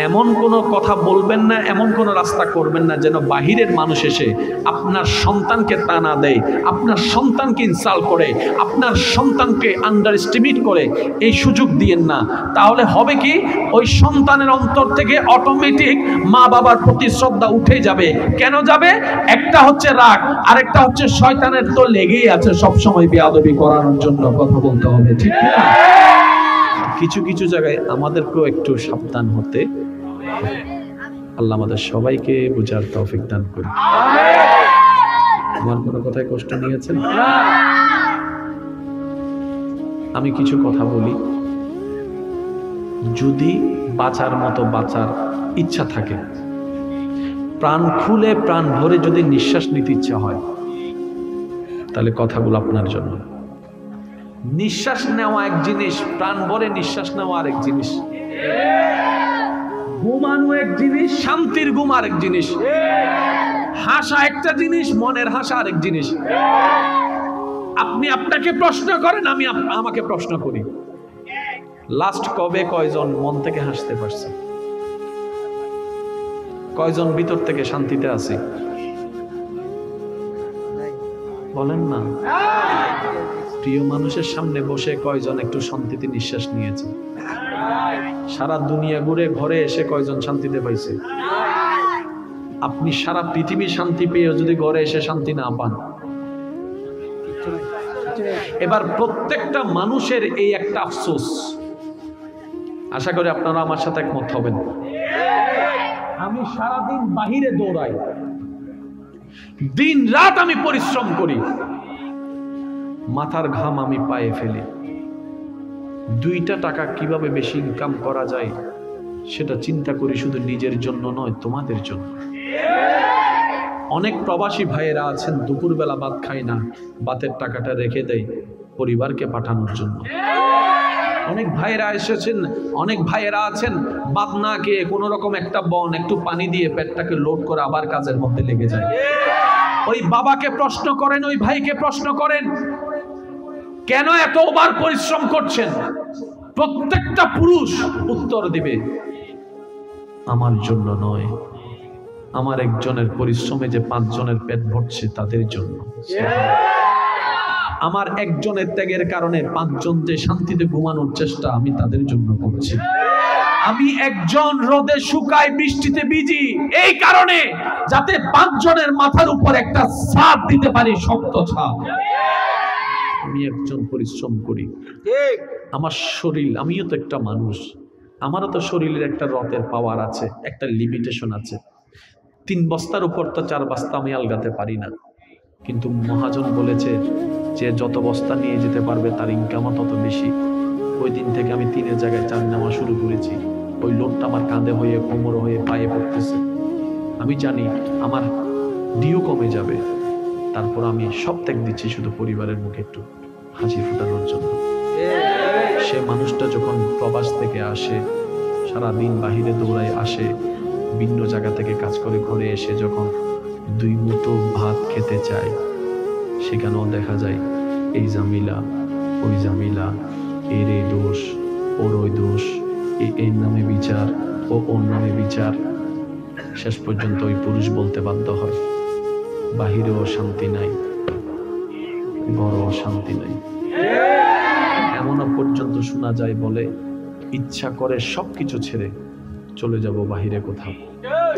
এমন কোনো কথা বলবেন না, এমন কোনো রাস্তা করবেন না যেন বাহিরের মানুষ এসে আপনার সন্তানকে টানা দেয়, আপনার সন্তানকে ইনসাল্ট করে, আপনার সন্তানকে আন্ডার এস্টিমেট করে। এই সুযোগ দিয়েন না। তাহলে হবে কি, ওই সন্তানের অন্তর থেকে অটোমেটিক মা বাবার প্রতি শ্রদ্ধা উঠে যাবে। কেন যাবে? একটা হচ্ছে রাগ, আরেকটা হচ্ছে শয়তানের তো লেগেই আছে সবসময় বেয়াদবি করানোর জন্য। কথা বলতে হবে, ঠিক না? কিছু কিছু জায়গায় আমাদেরকেও একটু সাবধান হতে। আল্লাহ আমাদের সবাইকে বুঝার তৌফিক দান করুন। আমার কোনো কথায় কষ্ট নিয়েছেন? আমি কিছু কথা বলি, যদি বাঁচার মতো বাঁচার ইচ্ছা থাকে, প্রাণ খুলে প্রাণ ভরে যদি নিঃশ্বাস নিতে ইচ্ছা হয়, তাহলে কথাগুলো আপনার জন্য। নিঃশ্বাস নেওয়া এক জিনিস, প্রাণ ভরে নিঃশ্বাস নেওয়া আরেক জিনিস, ঘুমানো এক জিনিস, শান্তির ঘুম আরেক জিনিস, হাসা একটা জিনিস, মনের হাসা আরেক জিনিস। আপনি আপনাকে প্রশ্ন করেন, আমি আমাকে প্রশ্ন করি, লাস্ট কবে কয়জন মন থেকে হাসতে পারছে? কয়জন ভিতর থেকে শান্তিতে আছে? বলেন না। প্রিয় মানুষের সামনে বসে কয়জন একটু শান্তিতে নিঃশ্বাস নিয়েছে? সারা দুনিয়া ঘুরে ঘরে এসে কয়জন শান্তিতে পাইছে? আপনি সারা পৃথিবী শান্তি পেয়ে যদি ঘরে এসে শান্তি না পান, এবার প্রত্যেকটা মানুষের এই একটা আফসোস, আশা করি আপনারা আমার সাথে একমত হবেন। আমি সারাদিন বাহিরে দৌড়াই, দিন রাত আমি পরিশ্রম করি, মাথার ঘাম আমি পায়ে ফেলি, 2টা টাকা কিভাবে বেশি ইনকাম করা যায় সেটা চিন্তা করি, শুধু নিজের জন্য নয়, তোমাদের জন্য। অনেক প্রবাসী ভাইয়েরা আছেন দুপুরবেলা ভাত খায় না, ভাতের টাকাটা রেখে দেয় পরিবারকে পাঠানোর জন্য। অনেক ভাইয়েরা এসেছেন, অনেক ভাইয়েরা আছেন ভাত না খেয়ে কোনো রকম একটা বন একটু পানি দিয়ে পেটটাকে লোড করে আবার কাজের মধ্যে লেগে যায়। ওই বাবাকে প্রশ্ন করেন, ওই ভাইকে প্রশ্ন করেন, কেন এত ওভার পরিশ্রম করছেন? প্রত্যেকটা পুরুষ উত্তর দিবে, আমার জন্য নয়, আমার একজনের পরিশ্রমে যে 5 জনের পেট ভরছে তাদের জন্য। আমার একজনের ত্যাগের কারণে 5 জন যে শান্তিতে ঘুমানোর চেষ্টা আমি তাদের জন্য করছি। আমি একজন রোদে শুকাই বৃষ্টিতে ভিজি এই কারণে, যাতে 5 জনের মাথার উপর একটা ছাদ দিতে পারি, শক্ত ছাদ। আমি একজন পরিশ্রম করি, আমার শরীর, আমিও তো একটা মানুষ, আমারও তো শরীরের একটা রথের পাওয়ার আছে, একটা লিমিটেশন আছে। 3 বস্তার উপর তো 4 বস্তা আমি আলগাতে পারি না, কিন্তু মহাজন বলেছে যে যত বস্তা নিয়ে যেতে পারবে তার ইনকামও তত বেশি। ওই দিন থেকে আমি 3-এর জায়গায় 4 নেওয়া শুরু করেছি। ওই লোডটা আমার কাঁধে হয়ে, কোমর হয়ে, পায়ে পড়তেছে। আমি জানি আমার ডিও কমে যাবে, তারপর আমি সব ত্যাগ দিচ্ছি শুধু পরিবারের মুখে একটু হাসি ফোটানোর জন্য। সে মানুষটা যখন প্রবাস থেকে আসে, সারাদিন বাহিরে দৌড়ায় আসে, ভিন্ন জায়গা থেকে কাজ করে ঘরে এসে যখন 2 মুঠো ভাত খেতে চায়, সেখানেও দেখা যায় এই জামিলা, ওই জামিলা, এর এই দোষ, ওর ওই দোষ, এর নামে বিচার, ওর নামে বিচার। শেষ পর্যন্ত ওই পুরুষ বলতে বাধ্য হয়, বাহিরেও শান্তি নাই, ঘরেও শান্তি নাই। এমনও পর্যন্ত শোনা যায়, বলে ইচ্ছা করে সবকিছু ছেড়ে চলে যাব বাহিরে কোথাও,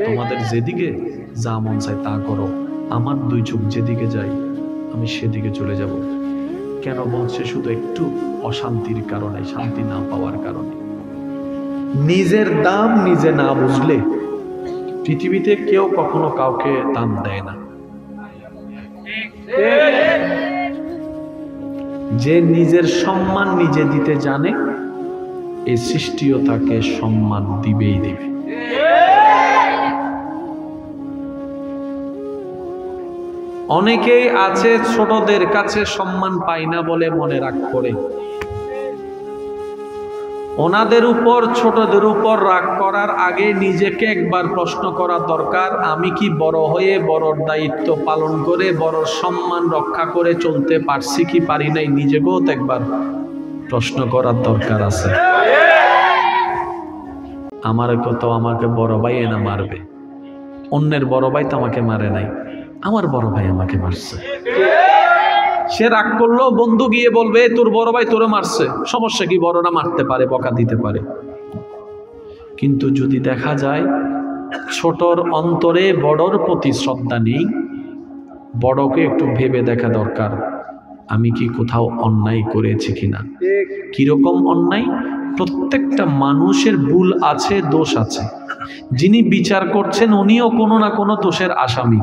তোমাদের যেদিকে যা মন চায় তা করো, আমার 2 চোখ যেদিকে যায় আমি সেদিকে চলে যাব। কেন বলছে? শুধু একটু অশান্তির কারণে, শান্তি না পাওয়ার কারণে। নিজের দাম নিজে না বুঝলে পৃথিবীতে কেউ কখনো কাউকে দাম দেয় না। যে নিজের সম্মান নিজে দিতে জানে, এই সৃষ্টিও তাকে সম্মান দিবেই দিবে। অনেকেই আছে ছোটদের কাছে সম্মান পায় না বলে মনে রাগ করে। ওনাদের উপর, ছোটদের উপর রাগ করার আগে নিজেকে একবার প্রশ্ন করা দরকার, আমি কি বড় হয়ে বড়র দায়িত্ব পালন করে বড়র সম্মান রক্ষা করে চলতে পারছি কি পারি নাই, নিজেকেও তো একবার প্রশ্ন করার দরকার আছে। আমার কত, আমাকে বড় ভাই এনা মারবে, অন্যের বড় ভাই তো আমাকে মারে নাই, আমার বড় ভাই আমাকে মারছে। সে রাগ করলো, বন্ধু গিয়ে বলবে তোর বড় ভাই তোরে মারছে, সমস্যা কি, বড়রা মারতে পারে, বকা দিতে পারে। কিন্তু যদি দেখা যায় ছোটর অন্তরে বড়র প্রতি শ্রদ্ধা নেই, বড়কে একটু ভেবে দেখা দরকার, আমি কি কোথাও অন্যায় করেছি কিনা। কিরকম অন্যায়? প্রত্যেকটা মানুষের ভুল আছে, দোষ আছে। যিনি বিচার করছেন উনিও কোনো না কোনো দোষের আসামি।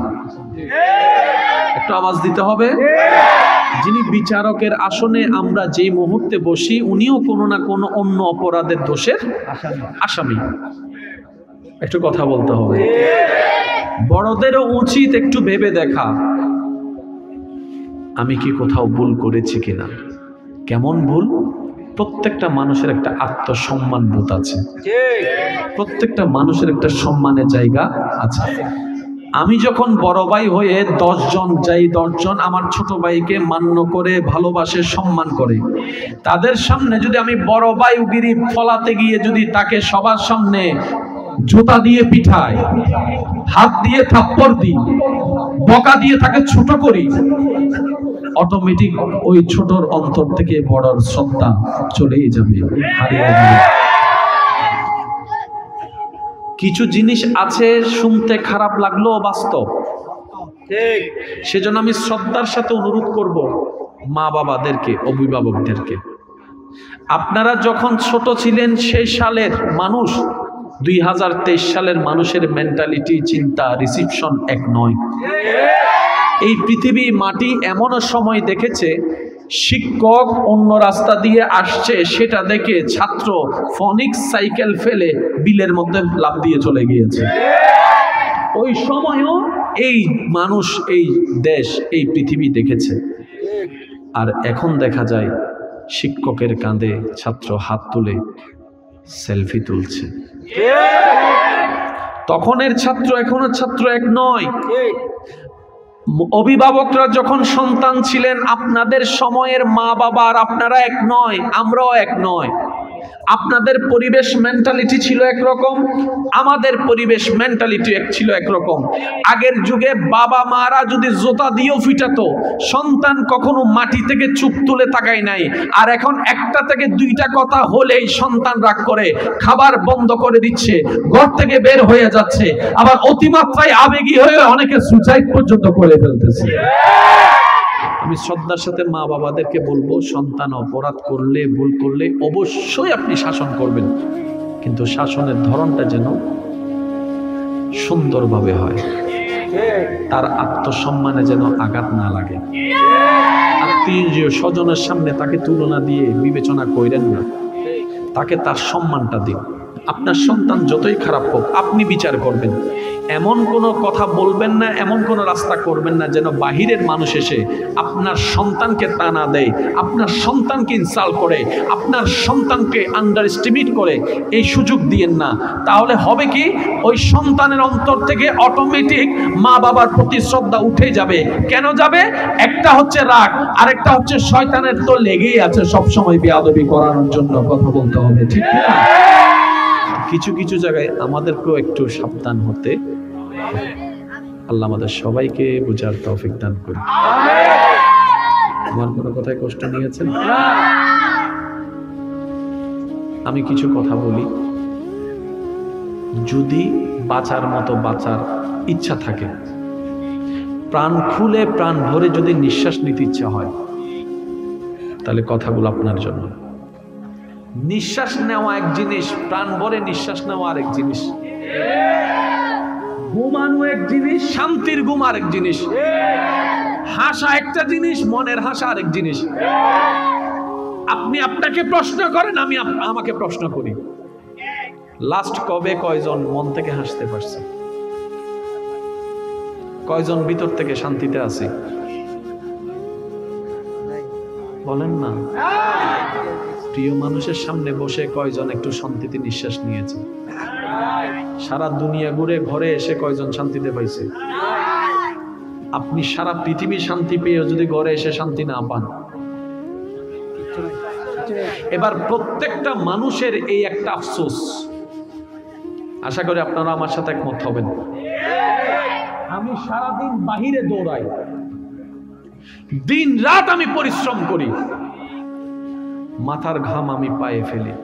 একটু আওয়াজ দিতে হবে। যিনি বিচারকের আসনে আমরা যেই মুহূর্তে বসি, উনিও কোনো না কোনো অন্য অপরাধের দোষের আসামি। একটু কথা বলতে হবে। বড়দেরও উচিত একটু ভেবে দেখা, আমি কি কোথাও ভুল করেছি কিনা। কেমন ভুল? প্রত্যেকটা মানুষের একটা আত্মসম্মান বোধ আছে, প্রত্যেকটা মানুষের একটা সম্মানের জায়গা আছে। আমি যখন বড় ভাই হয়ে 10 জন যাই, 10 জন আমার ছোট ভাইকে মান্য করে ভালোবাসে সম্মান করে, তাদের সামনে যদি আমি বড় ভাই উগিরি ফলাতে গিয়ে যদি তাকে সবার সামনে জুতা দিয়ে পিঠাই, হাত দিয়ে থাপ্পড় দিই, বকা দিয়ে তাকে ছোট করি, অটোমেটিক ওই ছোটর অন্তর থেকে বড়র শ্রদ্ধা চলেই যাবে, হারিয়ে যাবে। কিছু জিনিস আছে শুনতে খারাপ লাগলেও বাস্তব,
ঠিক।
সেজন্য আমি শ্রদ্ধার সাথে অনুরোধ করব মা বাবাদেরকে, অভিভাবকদেরকে, আপনারা যখন ছোট ছিলেন সেই সালের মানুষ 2023 সালের মানুষের মেন্টালিটি, চিন্তা, রিসিপশন এক নয়। এই পৃথিবী মাটি এমনও সময় দেখেছে, শিক্ষক অন্য রাস্তা দিয়ে আসছে সেটা দেখে ছাত্র ফনিক্স সাইকেল ফেলে বিলের মধ্যে লাফ দিয়ে চলে গিয়েছে। ওই সময়ও এই মানুষ, এই দেশ, এই পৃথিবী দেখেছে। আর এখন দেখা যায় শিক্ষকের কাঁধে ছাত্র হাত তুলে সেলফি তুলছে। তখনের ছাত্র এখনের ছাত্র এক নয়। অভিভাবকরা যখন সন্তান ছিলেন, আপনাদের সময়ের মা বাবা আর আপনারা এক নয়, আমরাও এক নয়। আপনাদের পরিবেশ মেন্টালিটি ছিল একরকম, আমাদের পরিবেশ মেন্টালিটি ছিল একরকম। আগের যুগে বাবা মারা যদি জোতা দিয়েও ফিটাতো, সন্তান কখনো মাটি থেকে চুপ তুলে তাকায় নাই। আর এখন একটা থেকে দুইটা কথা হলেই সন্তান রাগ করে খাবার বন্ধ করে দিচ্ছে, ঘর থেকে বের হয়ে যাচ্ছে, আবার অতিমাত্রায় আবেগী হয়ে অনেকে সুসাইড পর্যন্ত করে ফেলতেছে। আমি শ্রদ্ধার সাথে মা বাবাদেরকে বলবো, সন্তান অপরাধ করলে, ভুল করলে অবশ্যই আপনি শাসন করবেন, কিন্তু শাসনের ধরনটা যেন সুন্দরভাবে হয়, তার আত্মসম্মানে যেন আঘাত না লাগে। আত্মীয় স্বজনের সামনে তাকে তুলনা দিয়ে বিবেচনা করেন না, তাকে তার সম্মানটা দিন। আপনার সন্তান যতই খারাপ হোক আপনি বিচার করবেন, এমন কোনো কথা বলবেন না, এমন কোনো রাস্তা করবেন না যেন বাহিরের মানুষ এসে আপনার সন্তানকে টানা দেয়, আপনার সন্তানকে ইনসাল্ট করে, আপনার সন্তানকে আন্ডার এস্টিমেট করে। এই সুযোগ দিয়েন না। তাহলে হবে কি, ওই সন্তানের অন্তর থেকে অটোমেটিক মা বাবার প্রতি শ্রদ্ধা উঠে যাবে। কেন যাবে? একটা হচ্ছে রাগ, আরেকটা হচ্ছে শয়তানের তো লেগেই আছে সবসময় বেয়াদবি করানোর জন্য কথা বলতে হবে, ঠিক না? কিছু কিছু জায়গায় আমাদেরকেও একটু সাবধান হতে। আল্লাহ আমাদের সবাইকে বুঝার তৌফিক দান করুন। আমার কোনো কথায় কষ্ট নিয়েছেন? আমি কিছু কথা বলি, যদি বাঁচার মতো বাঁচার ইচ্ছা থাকে, প্রাণ খুলে প্রাণ ভরে যদি নিঃশ্বাস নিতে ইচ্ছা হয়, তাহলে কথাগুলো আপনার জন্য। নিঃশ্বাস নেওয়া এক জিনিস, প্রাণ ভরে নিঃশ্বাস নেওয়া আরেক জিনিস। ঘুমানো এক জিনিস, শান্তির ঘুম আরেক জিনিস। হাসা একটা জিনিস, মনের হাসা আরেক জিনিস। আপনি আপনাকে প্রশ্ন করেন, আমি আমাকে প্রশ্ন করি, লাস্ট কবে কয়জন মন থেকে হাসতে পারছে? কয়জন ভিতর থেকে শান্তিতে আছে? বলেন না। প্রিয় মানুষের সামনে বসে কয়জন একটু শান্তিতে নিঃশ্বাস নিয়েছে? সারা দুনিয়া ঘুরে ঘরে এসে কয়জন শান্তিতে পাইছে? আপনি সারা পৃথিবী শান্তি পেয়েও যদি ঘরে এসে শান্তি না পান, এবার প্রত্যেকটা মানুষের এই একটা আফসোস, আশা করি আপনারা আমার সাথে একমত হবেন। আমি সারাদিন বাহিরে দৌড়াই, দিন রাত আমি পরিশ্রম করি, মাথার ঘাম আমি পায়ে ফেলি,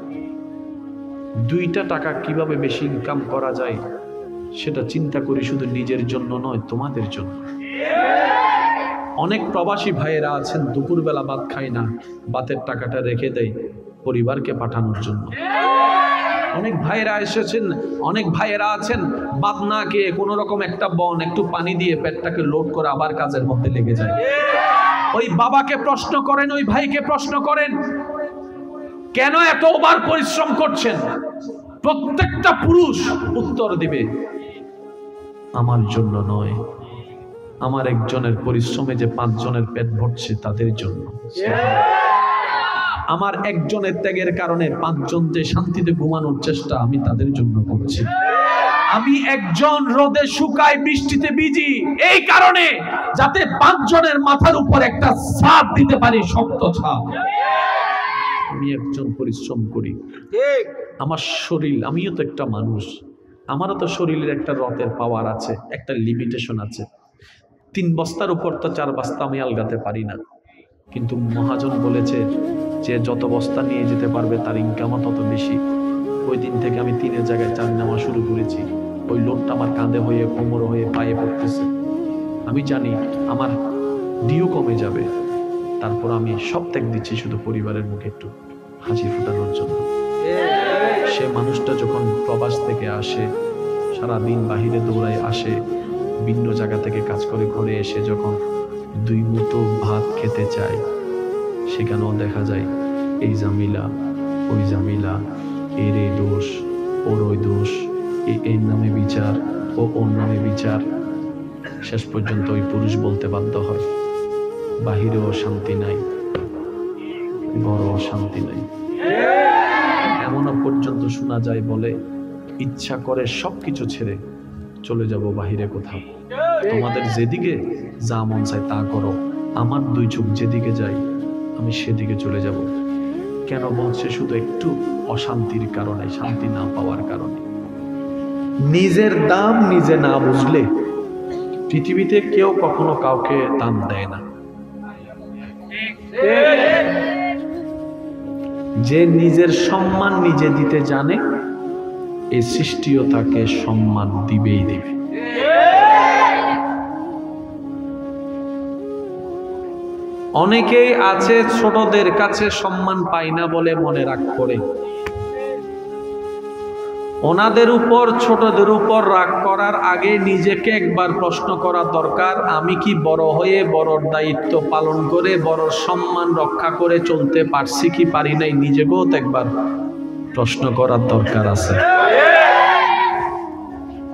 2টা টাকা কিভাবে বেশি ইনকাম করা যায় সেটা চিন্তা করি, শুধু নিজের জন্য নয়, তোমাদের জন্য। অনেক প্রবাসী ভাইয়েরা আছেন দুপুরবেলা ভাত খায় না, ভাতের টাকাটা রেখে দেয় পরিবারকে পাঠানোর জন্য। অনেক ভাইয়েরা এসেছেন, অনেক ভাইয়েরা আছেন ভাত না খেয়ে কোনো রকম একটা বন একটু পানি দিয়ে পেটটাকে লোড করে আবার কাজের মধ্যে লেগে যায়। ওই বাবাকে প্রশ্ন করেন, ওই ভাইকে প্রশ্ন করেন, কেন এতবার পরিশ্রম করছেন? প্রত্যেকটা পুরুষ উত্তর দিবে, আমার জন্য নয়, আমার একজনের পরিশ্রমে যে 5 জনের পেট ভরছে তাদের জন্য। আমার একজনের ত্যাগের কারণে 5 জন যে শান্তিতে ঘুমানোর চেষ্টা আমি তাদের জন্য করছি। আমি একজন রোদে শুকাই বৃষ্টিতে ভিজি এই কারণে যাতে 5 জনের মাথার উপর একটা ছাদ দিতে পারি, শক্ত ছাদ। আমি একজন পরিশ্রম করি,
ঠিক।
আমার শরীর, আমিও তো একটা মানুষ, আমারও তো শরীরের একটা রথের পাওয়ার আছে, একটা লিমিটেশন আছে। 3 বস্তার উপর তো 4 বস্তা আমি আলগাতে পারি না, কিন্তু মহাজন বলেছে যে যত বস্তা নিয়ে যেতে পারবে তার ইনকামও তত বেশি। ওই দিন থেকে আমি 3 জায়গায় 4 নেওয়া শুরু করেছি। ওই লোডটা আমার কাঁধে হয়ে, কোমর হয়ে, পায়ে পড়তেছে। আমি জানি আমার ডিও কমে যাবে, তারপর আমি সব ত্যাগ দিচ্ছি শুধু পরিবারের মুখে একটু হাসি ফোটানোর জন্য। সে মানুষটা যখন প্রবাস থেকে আসে, সারাদিন বাহিরে দৌড়ায় আসে, ভিন্ন জায়গা থেকে কাজ করে ঘরে এসে যখন 2 মুঠো ভাত খেতে চায়, সেখানেও দেখা যায় এই জামিলা, ওই জামিলা, এর এই দোষ, ওর ওই দোষ, এর নামে বিচার, ও ওর নামে বিচার। শেষ পর্যন্ত ওই পুরুষ বলতে বাধ্য হয় বাহিরেও শান্তি নাই, ঘরেও শান্তি নাই। এমনও পর্যন্ত শোনা যায় বলে ইচ্ছা করে সবকিছু ছেড়ে চলে যাব বাহিরে কোথাও, তোমাদের যেদিকে যা মন চায় তা করো, আমার 2 চোখ যেদিকে যায় আমি সেদিকে চলে যাব। কেন বলছে? শুধু একটু অশান্তির কারণে, শান্তি না পাওয়ার কারণে। নিজের দাম নিজে না বুঝলে পৃথিবীতে কেউ কখনো কাউকে দাম দেয় না। যে নিজের সম্মান নিজে দিতে জানে, এই সৃষ্টিও তাকে সম্মান দিবেই দিবে। অনেকেই আছে ছোটদের কাছে সম্মান পায় না বলে মনে রাগ করে। ওনাদের উপর, ছোটদের উপর রাগ করার আগে নিজেকে একবার প্রশ্ন করা দরকার, আমি কি বড় হয়ে বড়র দায়িত্ব পালন করে বড়র সম্মান রক্ষা করে চলতে পারছি কি পারি নাই, নিজেকেও তো একবার প্রশ্ন করার দরকার আছে।